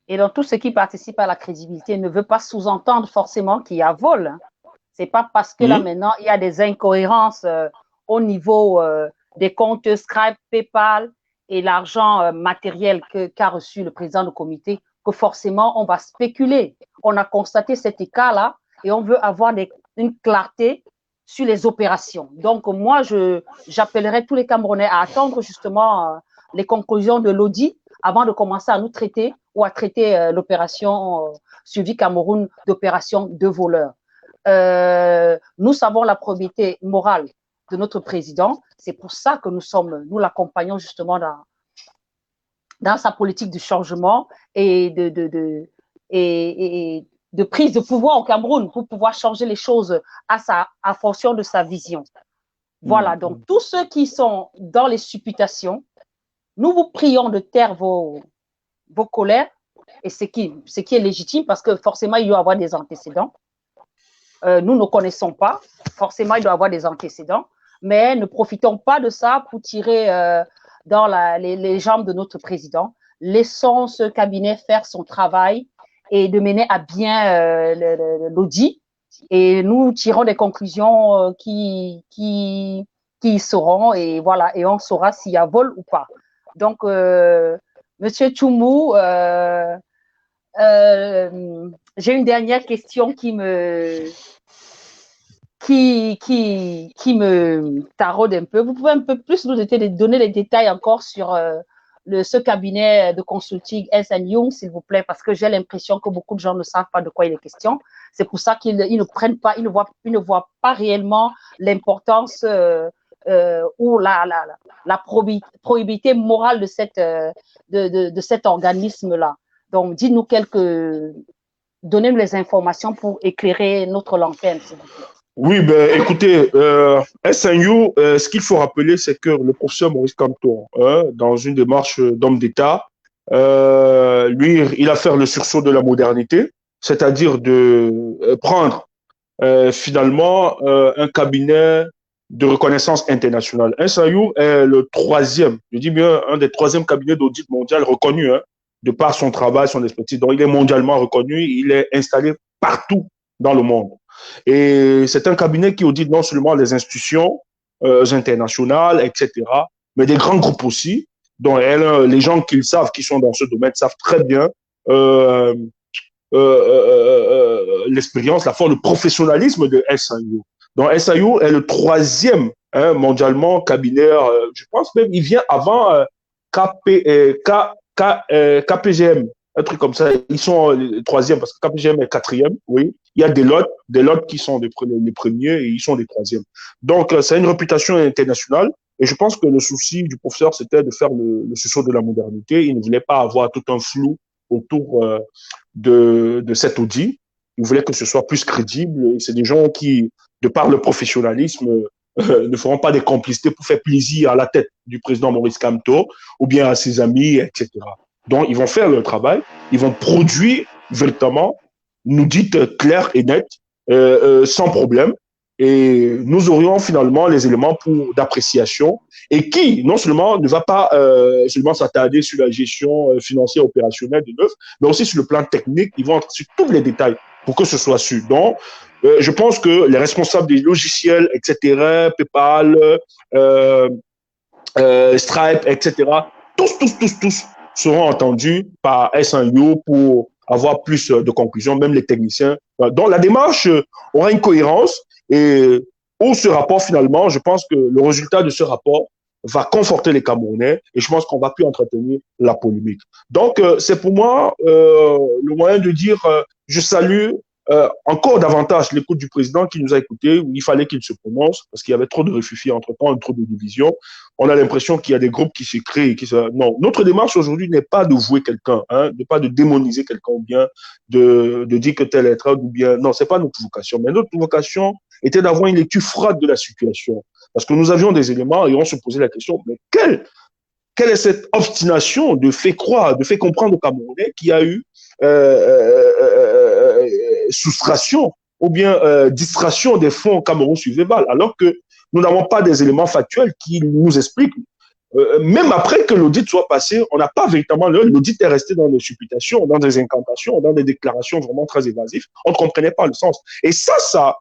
Et donc, tout ce qui participe à la crédibilité ne veut pas sous-entendre forcément qu'il y a vol. Ce n'est pas parce que là, maintenant, il y a des incohérences au niveau des comptes Stripe, PayPal et l'argent matériel qu'a reçu le président du comité que forcément, on va spéculer. On a constaté cet écart-là et on veut avoir une clarté sur les opérations. Donc, moi, j'appellerai tous les Camerounais à attendre justement les conclusions de l'audit avant de commencer à nous traiter ou à traiter l'opération suivie Cameroun d'opération de voleurs. Nous savons la probité morale de notre président. C'est pour ça que nous l'accompagnons justement dans sa politique de changement et de prise de pouvoir au Cameroun pour pouvoir changer les choses à fonction de sa vision. Voilà, donc tous ceux qui sont dans les supputations, nous vous prions de taire vos colères, et ce qui est légitime parce que forcément, il doit y avoir des antécédents. Nous ne connaissons pas, forcément, il doit y avoir des antécédents, mais ne profitons pas de ça pour tirer dans les jambes de notre président. Laissons ce cabinet faire son travail et de mener à bien l'audit. Et nous tirons des conclusions qui seront, et voilà, et on saura s'il y a vol ou pas. Donc, Monsieur Tchoumou, j'ai une dernière question qui me taraude un peu. Vous pouvez un peu plus nous donner les détails encore sur ce cabinet de consulting S&U Young, s'il vous plaît, parce que j'ai l'impression que beaucoup de gens ne savent pas de quoi il est question. C'est pour ça qu'ils ne prennent pas, ils ne voient pas réellement l'importance ou la probité morale de cet organisme-là. Donc, dites-nous donnez-nous les informations pour éclairer notre lanterne, s'il vous plaît.
Oui, ben, écoutez, SNU, ce qu'il faut rappeler, c'est que le professeur Maurice Kamto, dans une démarche d'homme d'État, lui, il a fait le sursaut de la modernité, c'est-à-dire de prendre finalement un cabinet de reconnaissance internationale. SNU est le troisième, je dis bien un des troisièmes cabinets d'audit mondial reconnu, de par son travail, son expertise. Donc, il est mondialement reconnu, il est installé partout dans le monde. Et c'est un cabinet qui audite non seulement les institutions internationales, etc., mais des grands groupes aussi, dont les gens qui sont dans ce domaine, savent très bien l'expérience, la force, le professionnalisme de SIU. Donc SIU est le troisième mondialement cabinet, je pense même, il vient avant KPGM, un truc comme ça. Ils sont les troisièmes parce que KPGM est quatrième, oui. Il y a des lots qui sont les premiers et ils sont les troisièmes. Donc, c'est une réputation internationale et je pense que le souci du professeur, c'était de faire le sursaut de la modernité. Il ne voulait pas avoir tout un flou autour de cet audit. Il voulait que ce soit plus crédible et c'est des gens qui, de par le professionnalisme, ne feront pas des complicités pour faire plaisir à la tête du président Maurice Kamto ou bien à ses amis, etc. Donc, ils vont faire leur travail, ils vont produire véritablement une audit clair et net, sans problème. Et nous aurions finalement les éléments d'appréciation et qui, non seulement ne va pas seulement s'attarder sur la gestion financière opérationnelle de l'œuvre, mais aussi sur le plan technique, ils vont entrer sur tous les détails pour que ce soit su. Donc, je pense que les responsables des logiciels, etc., PayPal, Stripe, etc., tous seront entendus par S1U pour avoir plus de conclusions, même les techniciens. Donc, la démarche aura une cohérence et pour ce rapport, finalement, je pense que le résultat de ce rapport va conforter les Camerounais et je pense qu'on va plus entretenir la polémique. Donc, c'est pour moi le moyen de dire je salue encore davantage l'écoute du président qui nous a écoutés, où il fallait qu'il se prononce, parce qu'il y avait trop de réfugiés entre-temps, trop de divisions. On a l'impression qu'il y a des groupes qui se créent. Non, notre démarche aujourd'hui n'est pas de vouer quelqu'un, hein, n'est pas de démoniser quelqu'un, ou bien de dire que tel est être, ou bien... Non, c'est pas notre vocation. Mais notre vocation était d'avoir une lecture froide de la situation. Parce que nous avions des éléments et on se posait la question, mais quelle est cette obstination de fait croire, de fait comprendre aux Camerounais qu'il y a eu soustraction ou bien distraction des fonds Cameroun Suvéval, alors que nous n'avons pas des éléments factuels qui nous expliquent. Même après que l'audit soit passé, on n'a pas véritablement, l'audit est resté dans des supputations, dans des incantations, dans des déclarations vraiment très évasives. On ne comprenait pas le sens. Et ça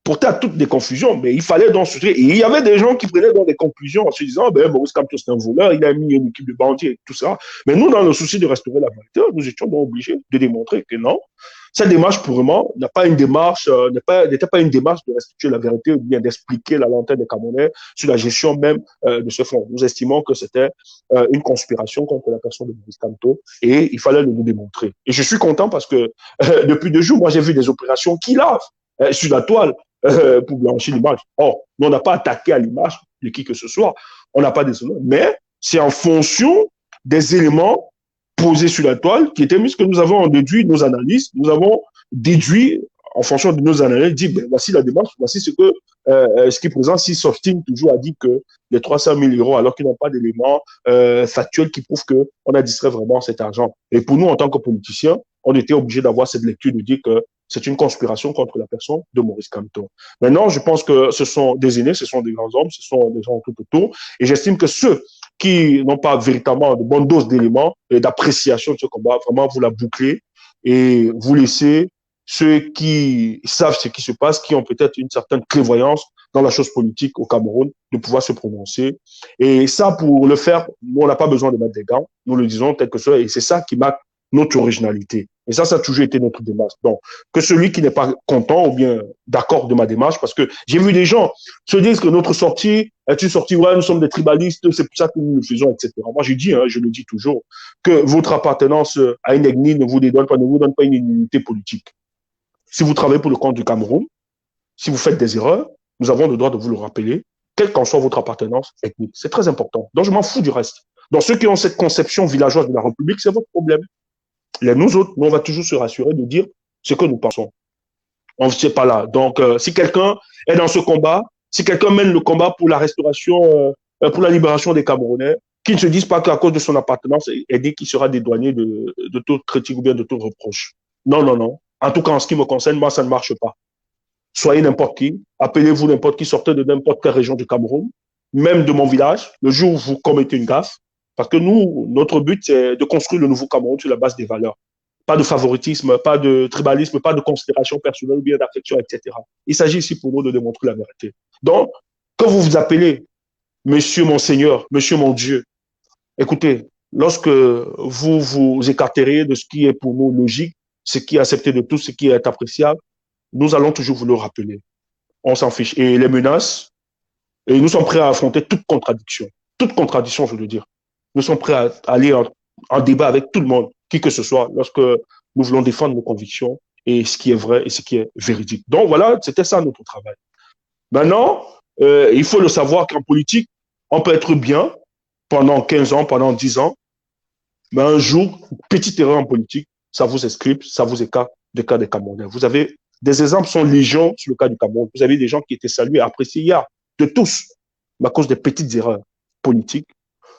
portait à toutes des confusions, mais il fallait donc se dire, et il y avait des gens qui prenaient donc des conclusions en se disant, ben, Maurice Kamto, c'est un voleur, il a mis une équipe de bandits et tout ça. Mais nous, dans le souci de restaurer la vérité, nous étions donc obligés de démontrer que non, cette démarche, pour moi, n'était pas une démarche de restituer la vérité ou bien d'expliquer la lanterne des Camerounais sur la gestion même de ce fonds. Nous estimons que c'était une conspiration contre la personne de Maurice Kamto et il fallait le nous démontrer. Et je suis content parce que depuis 2 jours, moi, j'ai vu des opérations qui lavent sur la toile pour blanchir l'image. Or, on n'a pas attaqué à l'image de qui que ce soit. On n'a pas désolé. Mais c'est en fonction des éléments posés sur la toile qui étaient mis que nous avons déduit nos analyses. Nous avons déduit en fonction de nos analyses, dit ben, voici la démarche, voici ce qui présente. Si Softing toujours a dit que les 300 000 euros, alors qu'ils n'ont pas d'éléments factuels qui prouvent qu'on a distrait vraiment cet argent. Et pour nous, en tant que politiciens, on était obligé d'avoir cette lecture de dire que c'est une conspiration contre la personne de Maurice Kamto. Maintenant, je pense que ce sont des aînés, ce sont des grands hommes, ce sont des gens tout autour. Et j'estime que ceux qui n'ont pas véritablement de bonne dose d'éléments et d'appréciation de ce combat, vraiment, vous la bouclez et vous laissez ceux qui savent ce qui se passe, qui ont peut-être une certaine prévoyance dans la chose politique au Cameroun, de pouvoir se prononcer. Et ça, pour le faire, nous, on n'a pas besoin de mettre des gants. Nous le disons tel que ça. Et c'est ça qui marque notre originalité. Et ça a toujours été notre démarche. Donc, que celui qui n'est pas content ou bien d'accord de ma démarche, parce que j'ai vu des gens se dire que notre sortie est une sortie, ouais, nous sommes des tribalistes, c'est pour ça que nous le faisons, etc. Moi, j'ai dit, hein, je le dis toujours, que votre appartenance à une ethnie ne vous donne pas une immunité politique. Si vous travaillez pour le compte du Cameroun, si vous faites des erreurs, nous avons le droit de vous le rappeler, quelle qu'en soit votre appartenance ethnique. C'est très important. Donc, je m'en fous du reste. Donc, ceux qui ont cette conception villageoise de la République, c'est votre problème. Nous autres, nous, on va toujours se rassurer de dire ce que nous pensons. On ne sait pas là. Donc, si quelqu'un est dans ce combat, si quelqu'un mène le combat pour la restauration, pour la libération des Camerounais, qu'il ne se dise pas qu'à cause de son appartenance, il dit qu'il sera dédouané de toute critique ou bien de tout reproche. Non, non, non. En tout cas, en ce qui me concerne, moi, ça ne marche pas. Soyez n'importe qui, appelez-vous n'importe qui, sortez de n'importe quelle région du Cameroun, même de mon village, le jour où vous commettez une gaffe, parce que nous, notre but, c'est de construire le nouveau Cameroun sur la base des valeurs. Pas de favoritisme, pas de tribalisme, pas de considération personnelle ou bien d'affection, etc. Il s'agit ici pour nous de démontrer la vérité. Donc, quand vous vous appelez Monsieur mon Seigneur, Monsieur mon Dieu, écoutez, lorsque vous vous écarterez de ce qui est pour nous logique, ce qui est accepté de tous, ce qui est appréciable, nous allons toujours vous le rappeler. On s'en fiche. Et les menaces, et nous sommes prêts à affronter toute contradiction, je veux dire. Nous sommes prêts à aller en débat avec tout le monde, qui que ce soit, lorsque nous voulons défendre nos convictions et ce qui est vrai et ce qui est véridique. Donc voilà, c'était ça notre travail. Maintenant, il faut le savoir qu'en politique, on peut être bien pendant 15 ans, pendant 10 ans, mais un jour, petite erreur en politique, ça vous escripe, ça vous écarte des cas des Camerounais. Vous avez des exemples sont légion sur le cas du Cameroun. Vous avez des gens qui étaient salués, appréciés hier de tous, mais à cause des petites erreurs politiques,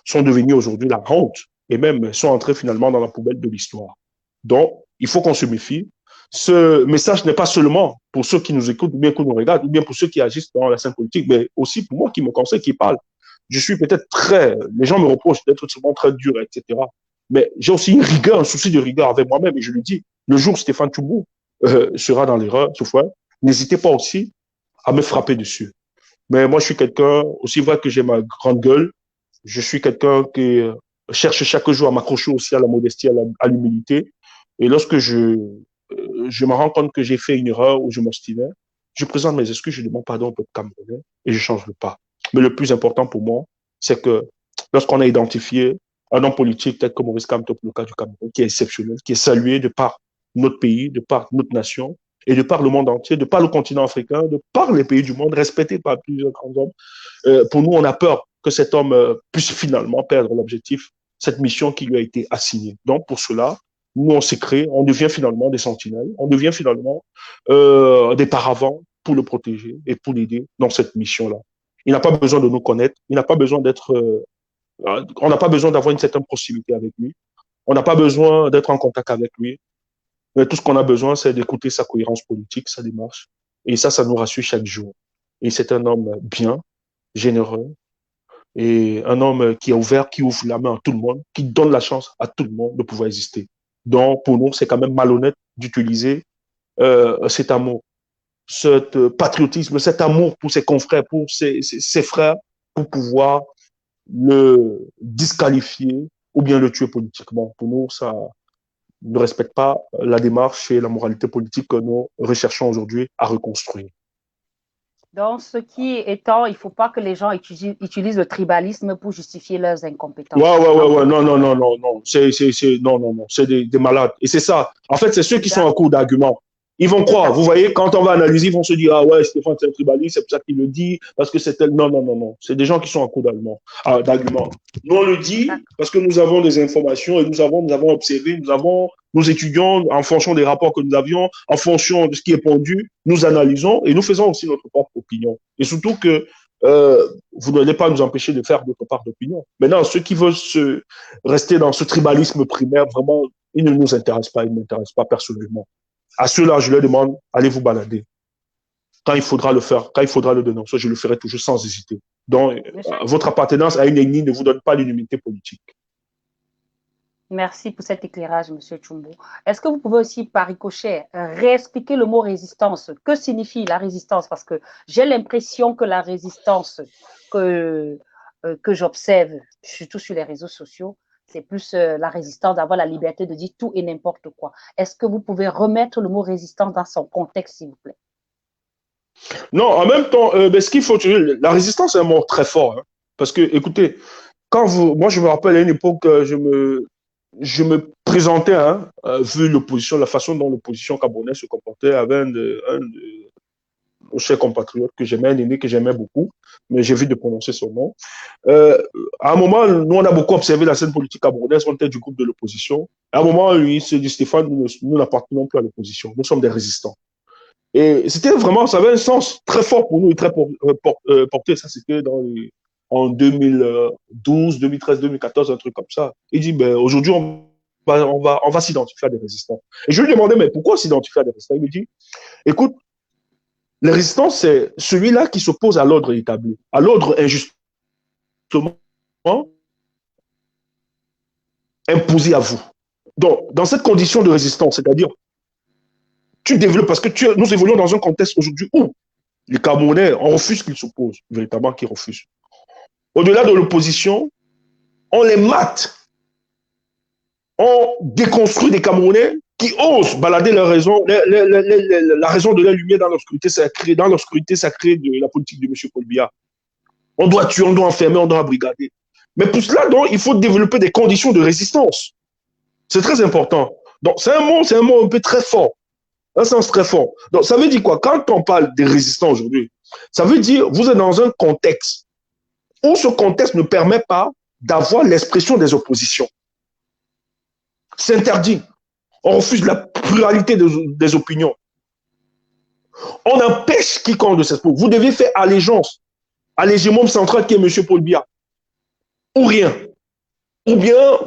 sont devenus aujourd'hui la honte et même sont entrés finalement dans la poubelle de l'histoire. Donc, il faut qu'on se méfie. Ce message n'est pas seulement pour ceux qui nous écoutent ou bien qui nous regardent ou bien pour ceux qui agissent dans la scène politique, mais aussi pour moi qui me conseille, qui parle. Je suis peut-être les gens me reprochent d'être souvent très dur, etc. Mais j'ai aussi une rigueur, un souci de rigueur avec moi-même et je le dis, le jour où Stéphane Toubou sera dans l'erreur, souffrant, n'hésitez pas aussi à me frapper dessus. Mais moi, je suis quelqu'un, aussi vrai que j'ai ma grande gueule, je suis quelqu'un qui cherche chaque jour à m'accrocher aussi à la modestie, à l'humilité. Et lorsque je me rends compte que j'ai fait une erreur ou je m'obstinais, je présente mes excuses, je demande pardon au peuple camerounais et je ne change pas. Mais le plus important pour moi, c'est que lorsqu'on a identifié un homme politique tel que Maurice Kamto, pour le cas du Cameroun, qui est exceptionnel, qui est salué de par notre pays, de par notre nation et de par le monde entier, de par le continent africain, de par les pays du monde, respecté par plusieurs grands hommes. Pour nous, on a peur que cet homme puisse finalement perdre l'objectif, cette mission qui lui a été assignée. Donc, pour cela, nous, on s'est créé, on devient finalement des sentinelles, on devient finalement des paravents pour le protéger et pour l'aider dans cette mission-là. Il n'a pas besoin de nous connaître, il n'a pas besoin d'être, on n'a pas besoin d'avoir une certaine proximité avec lui, on n'a pas besoin d'être en contact avec lui, mais tout ce qu'on a besoin, c'est d'écouter sa cohérence politique, sa démarche, et ça nous rassure chaque jour. Et c'est un homme bien, généreux, et un homme qui est ouvert, qui ouvre la main à tout le monde, qui donne la chance à tout le monde de pouvoir exister. Donc, pour nous, c'est quand même malhonnête d'utiliser cet amour, cet patriotisme, cet amour pour ses confrères, pour ses frères, pour pouvoir le disqualifier ou bien le tuer politiquement. Pour nous, ça ne respecte pas la démarche et la moralité politique que nous recherchons aujourd'hui à reconstruire.
Donc, ce qui étant, il ne faut pas que les gens utilisent le tribalisme pour justifier leurs incompétences.
Ouais. Non. C'est des malades. Et c'est ça. En fait, c'est ceux qui sont en cours d'argument. Ils vont croire. Vous voyez, quand on va analyser, ils vont se dire, ah ouais, Stéphane, c'est un tribaliste, c'est pour ça qu'il le dit, parce que c'est tel. Non. C'est des gens qui sont en cours d'argument. Nous, on le dit parce que nous avons des informations et nous avons observé, nous étudions en fonction des rapports que nous avions, en fonction de ce qui est pondu, nous analysons et nous faisons aussi notre propre opinion. Et surtout que vous n'allez pas nous empêcher de faire notre part d'opinion. Maintenant, ceux qui veulent rester dans ce tribalisme primaire, vraiment, ils ne nous intéressent pas, ils ne m'intéressent pas personnellement. À ceux-là, je leur demande, allez vous balader. Quand il faudra le faire, quand il faudra le dénoncer, je le ferai toujours sans hésiter. Donc, votre appartenance à une ethnie ne vous donne pas l'unité politique.
Merci pour cet éclairage, M. Tchumbo. Est-ce que vous pouvez aussi, par ricochet, réexpliquer le mot résistance? Que signifie la résistance? Parce que j'ai l'impression que la résistance que j'observe, surtout sur les réseaux sociaux, c'est plus la résistance d'avoir la liberté de dire tout et n'importe quoi. Est-ce que vous pouvez remettre le mot résistance dans son contexte, s'il vous plaît?
Non, en même temps, ce qu'il faut, la résistance est un mot très fort. Hein, parce que, écoutez, moi, je me rappelle à une époque, je me présentais, hein, vu l'opposition, la façon dont l'opposition camerounaise se comportait, avec un de nos chers compatriotes que j'aimais, un aîné que j'aimais beaucoup, mais j'évite de prononcer son nom. À un moment, nous, on a beaucoup observé la scène politique camerounaise, on était du groupe de l'opposition. À un moment, lui, il se dit, Stéphane, nous n'appartenons plus à l'opposition, nous sommes des résistants. Et c'était vraiment, ça avait un sens très fort pour nous et très porté. Ça, c'était en 2012, 2013, 2014, un truc comme ça. Il dit, ben, aujourd'hui, on va s'identifier à des résistants. Et je lui demandais, mais pourquoi s'identifier à des résistants? Il me dit, écoute, les résistants, c'est celui-là qui s'oppose à l'ordre établi, à l'ordre injustement imposé à vous. Donc, dans cette condition de résistance, c'est-à-dire, tu développes, parce que nous évoluons dans un contexte aujourd'hui où les Camerounais, on refuse qu'ils s'opposent, véritablement qu'ils refusent. Au-delà de l'opposition, on les mate. On déconstruit des Camerounais qui osent balader leur raison, la raison de la lumière dans l'obscurité sacrée, de la politique de M. Paul Biya. On doit tuer, on doit enfermer, on doit brigader. Mais pour cela, donc, il faut développer des conditions de résistance. C'est très important. Donc, c'est un mot un peu très fort. Un sens très fort. Donc, ça veut dire quoi? Quand on parle des résistants aujourd'hui, ça veut dire vous êtes dans un contexte où ce contexte ne permet pas d'avoir l'expression des oppositions. C'est interdit. On refuse la pluralité des opinions. On empêche quiconque de s'exprimer. Vous devez faire allégeance à l'hégémon central qui est M. Paul Biya. Ou rien. Ou bien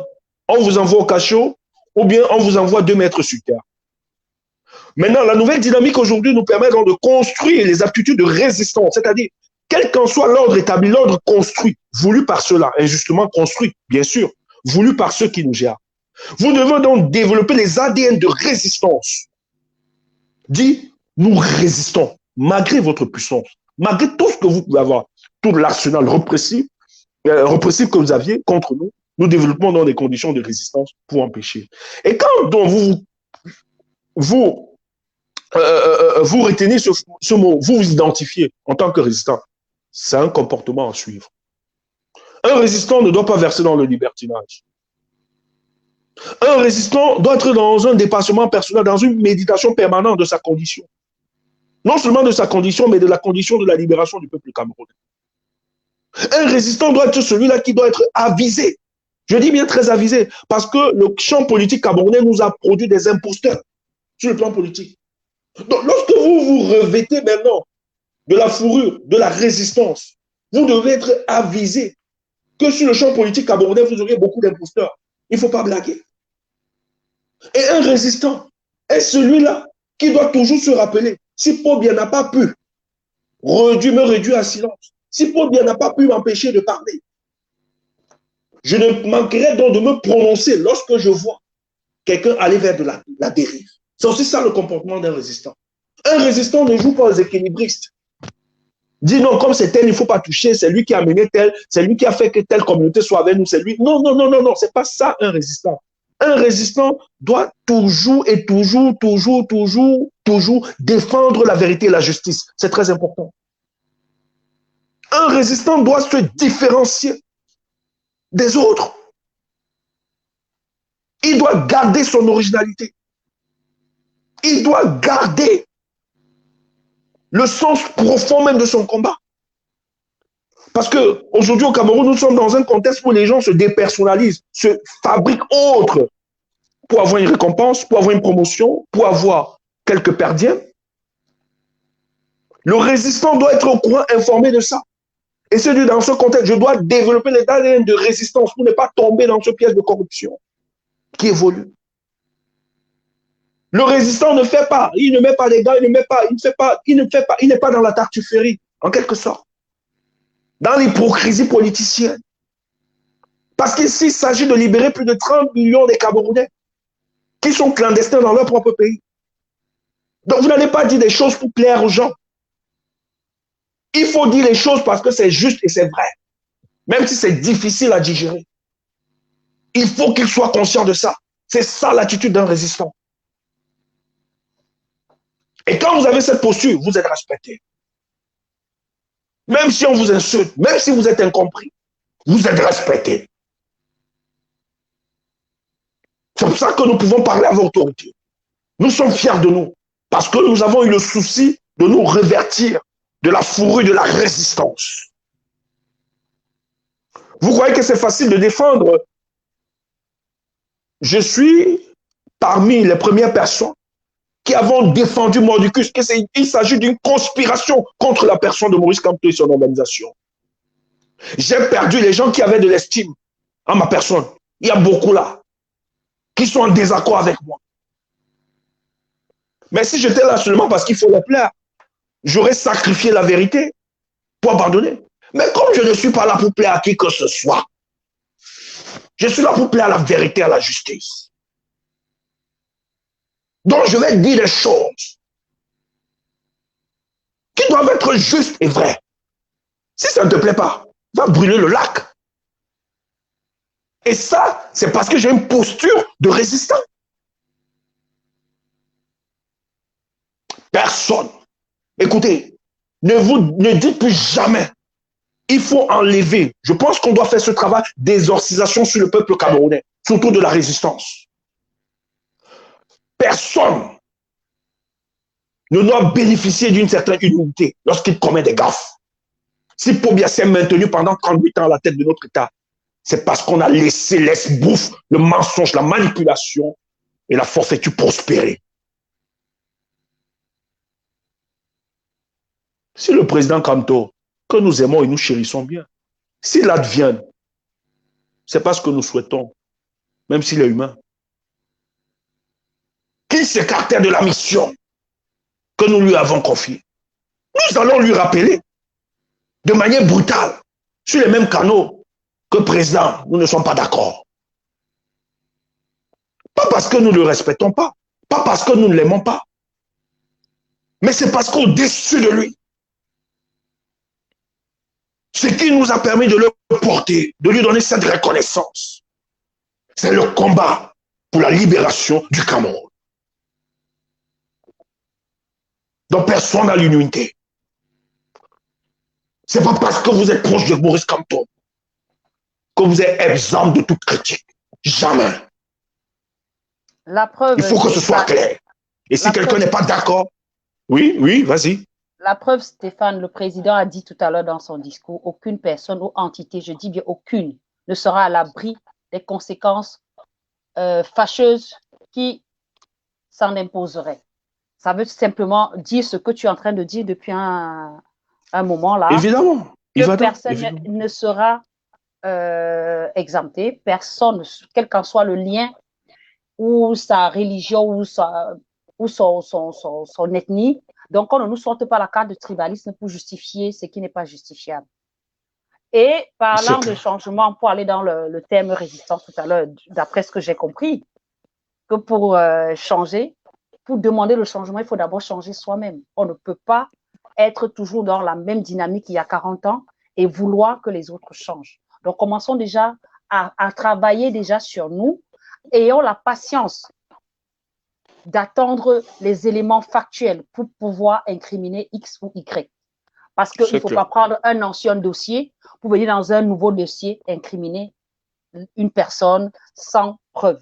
on vous envoie au cachot, ou bien on vous envoie 2 mètres sur terre. Maintenant, la nouvelle dynamique aujourd'hui nous permet donc de construire les aptitudes de résistance, c'est-à-dire, quel qu'en soit l'ordre établi, l'ordre construit, voulu par ceux-là, injustement construit, bien sûr, voulu par ceux qui nous gèrent. Vous devez donc développer les ADN de résistance. Dit, nous résistons, malgré votre puissance, malgré tout ce que vous pouvez avoir, tout l'arsenal répressif que vous aviez contre nous, nous développons dans des conditions de résistance pour empêcher. Et quand donc vous retenez ce mot, vous vous identifiez en tant que résistant, c'est un comportement à suivre. Un résistant ne doit pas verser dans le libertinage. Un résistant doit être dans un dépassement personnel, dans une méditation permanente de sa condition. Non seulement de sa condition, mais de la condition de la libération du peuple camerounais. Un résistant doit être celui-là qui doit être avisé. Je dis bien très avisé, parce que le champ politique camerounais nous a produit des imposteurs sur le plan politique. Donc, lorsque vous vous revêtez maintenant de la fourrure, de la résistance, vous devez être avisé que sur le champ politique camerounais, vous aurez beaucoup d'imposteurs. Il ne faut pas blaguer. Et un résistant est celui-là qui doit toujours se rappeler, si Paul Biya n'a pas pu me réduire à silence, si Paul Biya n'a pas pu m'empêcher de parler, je ne manquerai donc de me prononcer lorsque je vois quelqu'un aller vers de la dérive. C'est aussi ça le comportement d'un résistant. Un résistant ne joue pas aux équilibristes. Dit non, comme c'est tel, il ne faut pas toucher, c'est lui qui a mené tel, c'est lui qui a fait que telle communauté soit avec nous, c'est lui. Non, non, non, non, non, c'est pas ça un résistant. Un résistant doit toujours et toujours défendre la vérité et la justice. C'est très important. Un résistant doit se différencier des autres. Il doit garder son originalité. Il doit garder le sens profond même de son combat. Parce qu'aujourd'hui au Cameroun, nous sommes dans un contexte où les gens se dépersonnalisent, se fabriquent autres pour avoir une récompense, pour avoir une promotion, pour avoir quelques perdiens. Le résistant doit être au courant, informé de ça. Et c'est dans ce contexte, je dois développer l'état de résistance pour ne pas tomber dans ce piège de corruption qui évolue. Le résistant ne fait pas, il ne met pas les gars, il n'est pas dans la tartufferie, en quelque sorte. Dans l'hypocrisie politicienne. Parce qu'ici, il s'agit de libérer plus de 30 millions de Camerounais qui sont clandestins dans leur propre pays. Donc, vous n'allez pas dire des choses pour plaire aux gens. Il faut dire les choses parce que c'est juste et c'est vrai. Même si c'est difficile à digérer. Il faut qu'il soit conscient de ça. C'est ça l'attitude d'un résistant. Et quand vous avez cette posture, vous êtes respecté. Même si on vous insulte, même si vous êtes incompris, vous êtes respecté. C'est pour ça que nous pouvons parler avec autorité. Nous sommes fiers de nous, parce que nous avons eu le souci de nous revertir de la fourrure de la résistance. Vous croyez que c'est facile de défendre? Je suis parmi les premières personnes qui avons défendu Mordicus, qu'il s'agit d'une conspiration contre la personne de Maurice Kamto et son organisation. J'ai perdu les gens qui avaient de l'estime en ma personne. Il y a beaucoup là qui sont en désaccord avec moi. Mais si j'étais là seulement parce qu'il faut les plaire, j'aurais sacrifié la vérité pour abandonner. Mais comme je ne suis pas là pour plaire à qui que ce soit, je suis là pour plaire à la vérité, à la justice. Donc je vais dire des choses qui doivent être justes et vraies. Si ça ne te plaît pas, va brûler le lac. Et ça, c'est parce que j'ai une posture de résistant. Personne. Écoutez, ne dites plus jamais. Il faut enlever. Je pense qu'on doit faire ce travail d'exorcisation sur le peuple camerounais, surtout de la résistance. Personne ne doit bénéficier d'une certaine immunité lorsqu'il commet des gaffes. Si Paul Biya s'est maintenu pendant 38 ans à la tête de notre État, c'est parce qu'on a laissé l'esbouffe, le mensonge, la manipulation et la forfaiture prospérer. Si le président Kamto, que nous aimons et nous chérissons bien, s'il advient, c'est pas ce que nous souhaitons, même s'il est humain, qu'il s'écarte de la mission que nous lui avons confiée. Nous allons lui rappeler de manière brutale, sur les mêmes canaux, que président, nous ne sommes pas d'accord. Pas parce que nous ne le respectons pas, pas parce que nous ne l'aimons pas, mais c'est parce qu'au-dessus de lui, ce qui nous a permis de le porter, de lui donner cette reconnaissance, c'est le combat pour la libération du Cameroun. Donc personne n'a l'unité. Ce n'est pas parce que vous êtes proche de Maurice Kamto que vous êtes exempt de toute critique. Jamais.
La
Il
preuve,
faut que ce soit clair. Et si quelqu'un n'est pas d'accord, oui, oui, vas-y.
la preuve, Stéphane, le président a dit tout à l'heure dans son discours, aucune personne ou entité, je dis bien aucune, ne sera à l'abri des conséquences fâcheuses qui s'en imposeraient. Ça veut simplement dire ce que tu es en train de dire depuis un moment là,
Évidemment,
que
évidemment,
personne
évidemment.
ne sera exempté, personne, quel qu'en soit le lien ou sa religion ou son ethnie. Donc, on ne nous sorte pas la carte de tribalisme pour justifier ce qui n'est pas justifiable. Et
C'est
parlant de
clair.
changement, pour aller dans le thème résistance tout à l'heure, d'après ce que j'ai compris, que pour changer, pour demander le changement, il faut d'abord changer soi-même. On ne peut pas être toujours dans la même dynamique qu'il y a 40 ans et vouloir que les autres changent. Donc, commençons déjà à travailler déjà sur nous. Ayons la patience d'attendre les éléments factuels pour pouvoir incriminer X ou Y. Parce qu'il ne
C'est
faut
clair.
pas prendre un ancien dossier pour venir dans un nouveau dossier incriminer une personne sans preuve.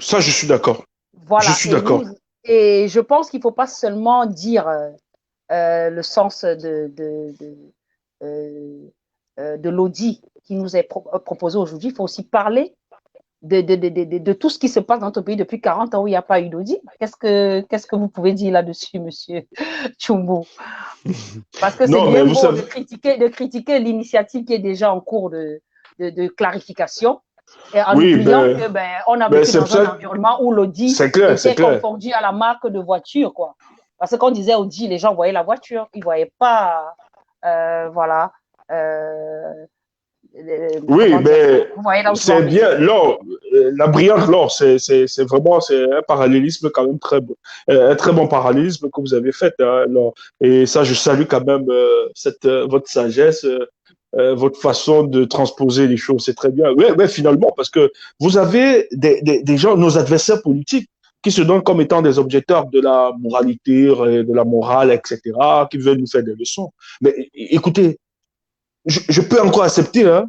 Ça, je suis d'accord. Je
Voilà.
suis d'accord.
Et je pense qu'il ne faut pas seulement dire le sens de l'audit qui nous est proposé aujourd'hui. Il faut aussi parler de tout ce qui se passe dans notre pays depuis 40 ans où il n'y a pas eu d'audit. Qu'est-ce que vous pouvez dire là-dessus, monsieur Chumbo? Parce que c'est
Non, mais
bien
vous
beau
savez,
de critiquer l'initiative qui est déjà en cours de clarification et en
oui,
oubliant que on a vécu
c'est
dans un
ça.
environnement où l'audit
C'est clair, c'est
était
clair.
confondu à la marque de voiture, quoi. Parce que quand on disait Audi, les gens voyaient la voiture, ils ne voyaient pas, voilà, euh,
Oui,
comment dire ça?
mais
Vous voyez là où je veux en
c'est
venir.
bien. L'or, la brillante l'or, c'est vraiment c'est un parallélisme quand même très bon, un très bon parallélisme que vous avez fait. Hein, Laure. Et ça, je salue quand même votre sagesse, votre façon de transposer les choses. C'est très bien. Oui, ouais, finalement, parce que vous avez des gens, nos adversaires politiques, qui se donnent comme étant des objecteurs de la moralité, de la morale, etc., qui veulent nous faire des leçons. Mais écoutez, je peux encore accepter, hein,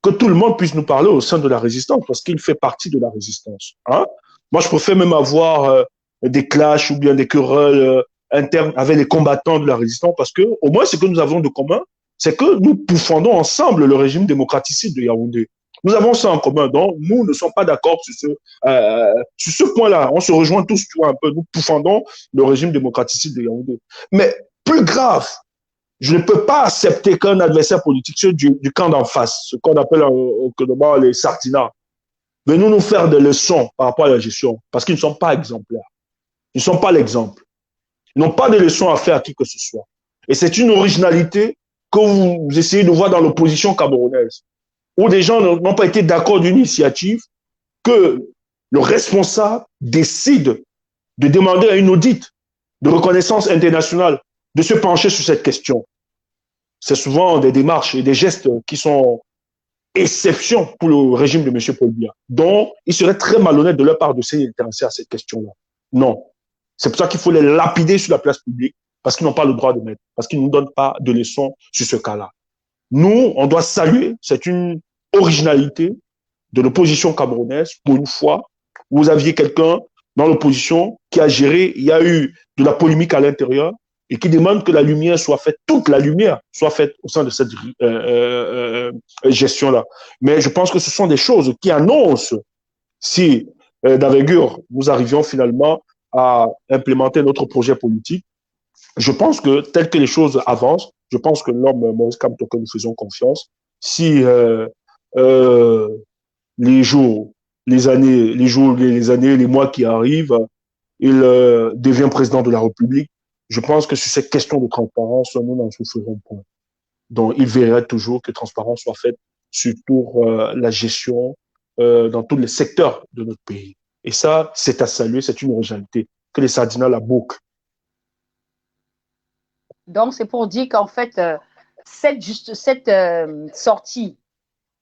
que tout le monde puisse nous parler au sein de la résistance, parce qu'il fait partie de la résistance. Hein. Moi, je préfère même avoir des clashs ou bien des querelles internes avec les combattants de la résistance, parce que au moins, ce que nous avons de commun, c'est que nous pourfendons ensemble le régime démocraticide de Yaoundé. Nous avons ça en commun, donc nous ne sommes pas d'accord sur ce point-là. On se rejoint tous, tu vois, un peu. Nous pourfendons le régime démocraticide de Yaoundé. Mais plus grave, je ne peux pas accepter qu'un adversaire politique du camp d'en face, ce qu'on appelle au Congo les sardinats, venons nous faire des leçons par rapport à la gestion, parce qu'ils ne sont pas exemplaires. Ils ne sont pas l'exemple. Ils n'ont pas de leçons à faire à qui que ce soit. Et c'est une originalité que vous essayez de voir dans l'opposition camerounaise, où des gens n'ont pas été d'accord d'une initiative que le responsable décide de demander à une audite de reconnaissance internationale de se pencher sur cette question. C'est souvent des démarches et des gestes qui sont exception pour le régime de M. Paul Biya. Donc, il serait très malhonnête de leur part de s'intéresser à cette question-là. Non. C'est pour ça qu'il faut les lapider sur la place publique, parce qu'ils n'ont pas le droit de mettre, parce qu'ils ne nous donnent pas de leçons sur ce cas-là. Nous, on doit saluer, c'est une originalité de l'opposition camerounaise, pour une fois, vous aviez quelqu'un dans l'opposition qui a géré, il y a eu de la polémique à l'intérieur, et qui demande que la lumière soit faite, toute la lumière soit faite au sein de cette gestion-là. Mais je pense que ce sont des choses qui annoncent si d'envergure nous arrivions finalement à implémenter notre projet politique. Je pense que tel que les choses avancent, je pense que l'homme Maurice Kamto, que nous faisons confiance, si euh, les jours, les années, les mois qui arrivent, il devient président de la République. Je pense que sur cette question de transparence, nous n'en souffrirons point. Donc, il verrait toujours que transparence soit faite sur la gestion dans tous les secteurs de notre pays. Et ça, c'est à saluer, c'est une originalité que les Sardinats la bouclent.
Donc, c'est pour dire qu'en fait, cette sortie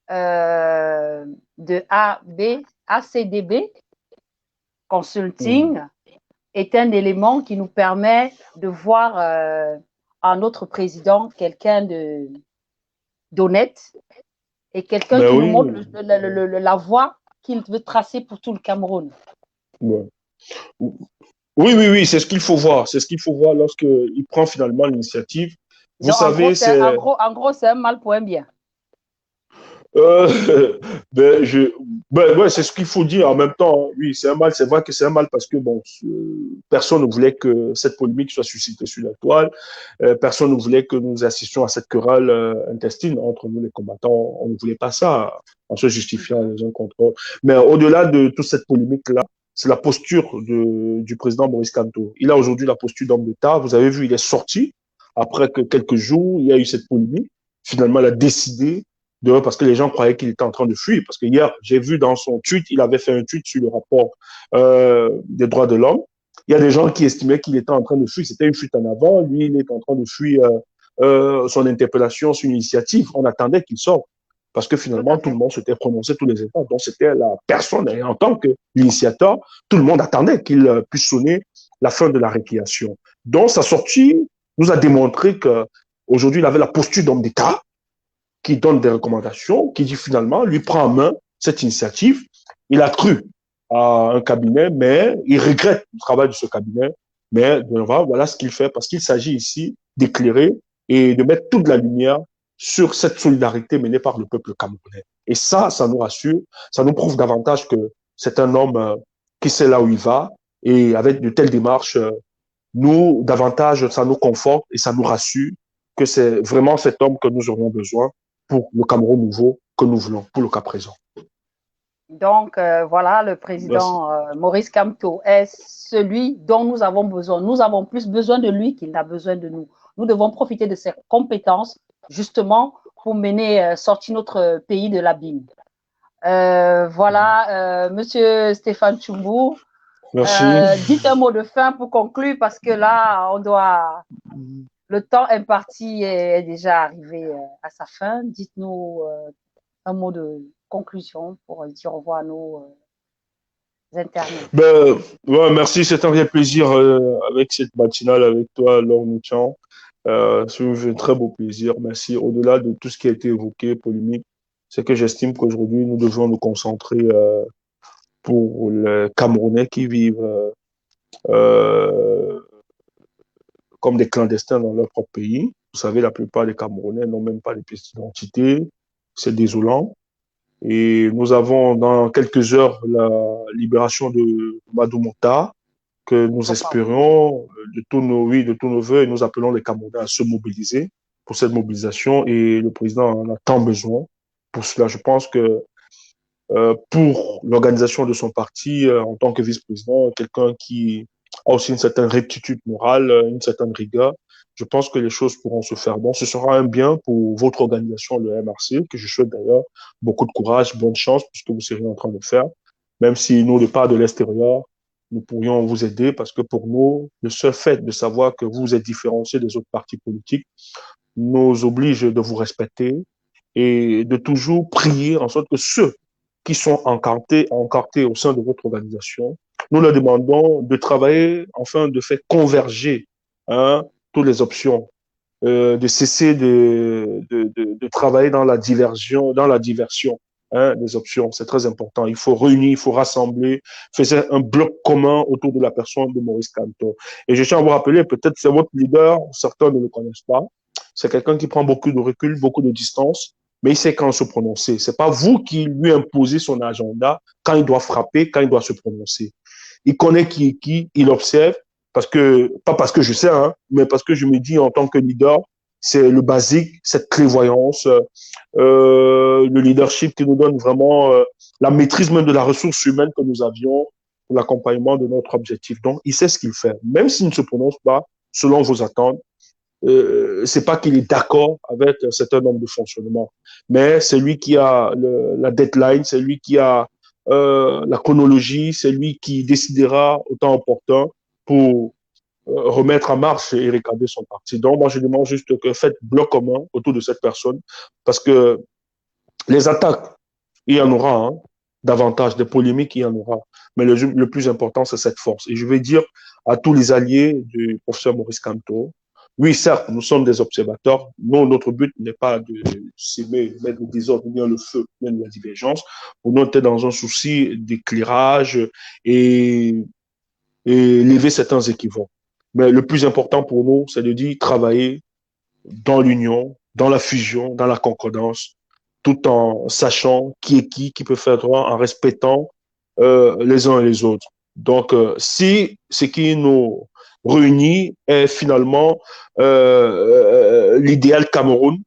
de ACDB Consulting est un élément qui nous permet de voir en notre président quelqu'un d'honnête et quelqu'un
Ben
qui nous
oui,
montre la voie qu'il veut tracer pour tout le Cameroun.
Ouais. Oui, c'est ce qu'il faut voir. C'est ce qu'il faut voir lorsqu'il prend finalement l'initiative. Vous
Donc,
savez, c'est
en gros, c'est un mal pour un bien.
ben, ouais, c'est ce qu'il faut dire en même temps. Oui, c'est un mal. C'est vrai que c'est un mal parce que bon, personne ne voulait que cette polémique soit suscitée sur la toile. Personne ne voulait que nous assistions à cette querelle intestine entre nous les combattants. On ne voulait pas ça en se justifiant les uns contre eux. Mais au-delà de toute cette polémique-là, c'est la posture du président Maurice Kamto. Il a aujourd'hui la posture d'homme d'État. Vous avez vu, il est sorti après que quelques jours, il y a eu cette polémique. Finalement, il a décidé parce que les gens croyaient qu'il était en train de fuir. Parce que hier, j'ai vu dans son tweet, il avait fait un tweet sur le rapport des droits de l'homme. Il y a des gens qui estimaient qu'il était en train de fuir. C'était une fuite en avant. Lui, il est en train de fuir son interpellation, son initiative. On attendait qu'il sorte. Parce que finalement, tout le monde s'était prononcé, tous les États. Donc, c'était la personne, et en tant que l'initiateur, tout le monde attendait qu'il puisse sonner la fin de la récréation. Donc, sa sortie nous a démontré qu'aujourd'hui, il avait la posture d'homme d'État, qui donne des recommandations, qui dit finalement, lui prend en main cette initiative. Il a cru à un cabinet, mais il regrette le travail de ce cabinet. Mais voilà ce qu'il fait, parce qu'il s'agit ici d'éclairer et de mettre toute la lumière sur cette solidarité menée par le peuple camerounais. Et ça nous rassure, ça nous prouve davantage que c'est un homme qui sait là où il va. Et avec de telles démarches, nous, davantage, ça nous conforte et ça nous rassure que c'est vraiment cet homme que nous aurions besoin pour le Cameroun nouveau que nous voulons, pour le cas présent.
Donc, voilà, le président Maurice Kamto est celui dont nous avons besoin. Nous avons plus besoin de lui qu'il n'a besoin de nous. Nous devons profiter de ses compétences, justement, pour sortir notre pays de l'abîme. Voilà, Monsieur Stéphane Tchoumou, dites un mot de fin pour conclure, parce que là, le temps imparti est déjà arrivé à sa fin. Dites-nous un mot de conclusion pour dire au revoir à nos internautes.
Merci, c'est un vrai plaisir avec cette matinale avec toi, Laure Mouchan. C'est un très beau plaisir. Merci. Au-delà de tout ce qui a été évoqué, polémique, c'est que j'estime qu'aujourd'hui, nous devons nous concentrer pour les Camerounais qui vivent comme des clandestins dans leur propre pays. Vous savez, la plupart des Camerounais n'ont même pas de pièce d'identité. C'est désolant. Et nous avons dans quelques heures la libération de Madou Mota, que nous espérons de tous nos voeux, et nous appelons les Camerounais à se mobiliser pour cette mobilisation, et le président en a tant besoin. Pour cela, je pense que pour l'organisation de son parti, en tant que vice-président, quelqu'un qui a aussi une certaine rectitude morale, une certaine rigueur, je pense que les choses pourront se faire. Donc, ce sera un bien pour votre organisation, le MRC, que je souhaite d'ailleurs beaucoup de courage, bonne chance, puisque vous serez en train de faire. Même si nous, de part de l'extérieur, nous pourrions vous aider, parce que pour nous, le seul fait de savoir que vous êtes différencié des autres partis politiques nous oblige de vous respecter et de toujours prier en sorte que ceux qui sont encartés au sein de votre organisation, nous leur demandons de travailler, enfin de faire converger toutes les options, de cesser de travailler dans la diversion, des options. C'est très important. Il faut réunir, il faut rassembler, faire un bloc commun autour de la personne de Maurice Kamto. Et je tiens à vous rappeler, peut-être c'est votre leader, certains ne le connaissent pas. C'est quelqu'un qui prend beaucoup de recul, beaucoup de distance, mais il sait quand se prononcer. C'est pas vous qui lui imposez son agenda, quand il doit frapper, quand il doit se prononcer. Il connaît qui est qui, il observe, pas parce que je sais, mais parce que je me dis en tant que leader, c'est le basique, cette clairvoyance, le leadership qui nous donne vraiment la maîtrise même de la ressource humaine que nous avions pour l'accompagnement de notre objectif. Donc, il sait ce qu'il fait. Même s'il ne se prononce pas selon vos attentes, c'est pas qu'il est d'accord avec un certain nombre de fonctionnements, mais c'est lui qui a la deadline, c'est lui qui a la chronologie, c'est lui qui décidera au temps opportun pour remettre en marche et regarder son parti. Donc, moi, je demande juste que faites bloc commun autour de cette personne, parce que les attaques, il y en aura, davantage, des polémiques, il y en aura. Mais le plus important, c'est cette force. Et je vais dire à tous les alliés du professeur Maurice Kamto, Oui, certes, nous sommes des observateurs. Non, notre but n'est pas de s'aimer, mettre le désordre ou bien le feu, ou bien la divergence. Pour nous, on était dans un souci d'éclairage et, et lever certains équivoques. Mais le plus important pour nous, c'est de dire travailler dans l'union, dans la fusion, dans la concordance, tout en sachant qui est qui peut faire droit, en respectant les uns et les autres. Donc, si ce qui nous réunit est finalement l'idéal Cameroun,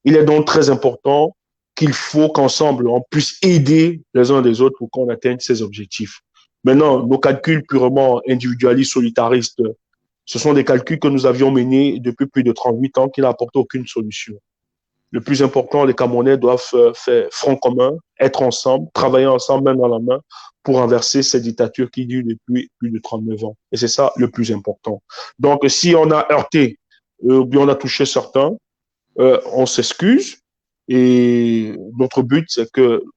il est donc très important qu'il faut qu'ensemble, on puisse aider les uns les autres pour qu'on atteigne ces objectifs. Maintenant, nos calculs purement individualistes, solitaristes, ce sont des calculs que nous avions menés depuis plus de 38 ans qui n'apportent aucune solution. Le plus important, les Camerounais doivent faire front commun, être ensemble, travailler ensemble, main dans la main, pour renverser cette dictature qui dure depuis plus de 39 ans. Et c'est ça le plus important. Donc, si on a heurté, ou bien on a touché certains, on s'excuse. Et notre but,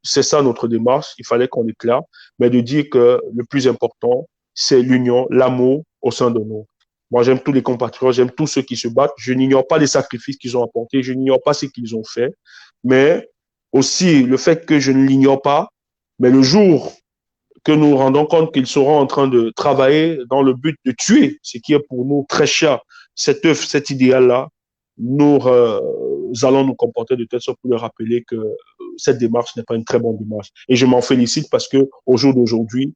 c'est ça notre démarche. Il fallait qu'on éclaire, mais de dire que le plus important, c'est l'union, l'amour au sein de nous. Moi, j'aime tous les compatriotes, j'aime tous ceux qui se battent. Je n'ignore pas les sacrifices qu'ils ont apportés, je n'ignore pas ce qu'ils ont fait, mais aussi le fait que je ne l'ignore pas, mais le jour que nous nous rendons compte qu'ils seront en train de travailler dans le but de tuer ce qui est pour nous très cher, cette œuvre, cet idéal-là, nous allons nous comporter de telle sorte pour leur rappeler que cette démarche n'est pas une très bonne démarche. Et je m'en félicite parce que au jour d'aujourd'hui,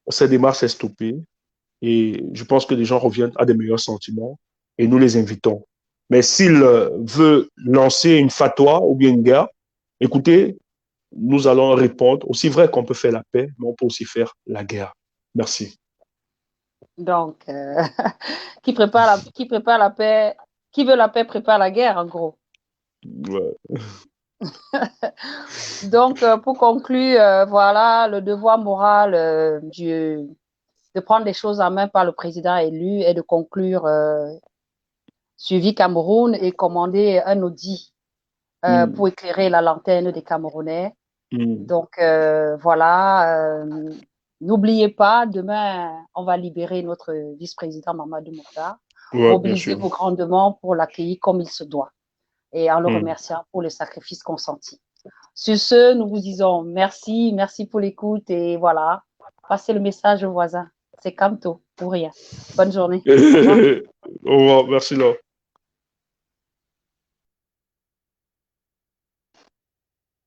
cette démarche est stoppée et je pense que les gens reviennent à des meilleurs sentiments et nous les invitons. Mais s'il veut lancer une fatwa ou bien une guerre, écoutez, nous allons répondre. Aussi vrai qu'on peut faire la paix, mais on peut aussi faire la guerre. Merci.
Donc, qui prépare la paix, qui veut la paix prépare la guerre, en gros.
Ouais.
Donc, pour conclure, voilà, le devoir moral de prendre les choses en main par le président élu est de conclure suivi Cameroun et commander un audit pour éclairer la lanterne des Camerounais. Donc, voilà, n'oubliez pas, demain, on va libérer notre vice-président Mamadou Moukhtar.
Ouais,
Mobilisez-vous grandement pour l'accueillir comme il se doit et en le remerciant pour le sacrifice consenti. Sur ce, nous vous disons merci, merci pour l'écoute et voilà, passez le message aux voisins. C'est Camto, pour rien. Bonne journée.
Au revoir, merci là.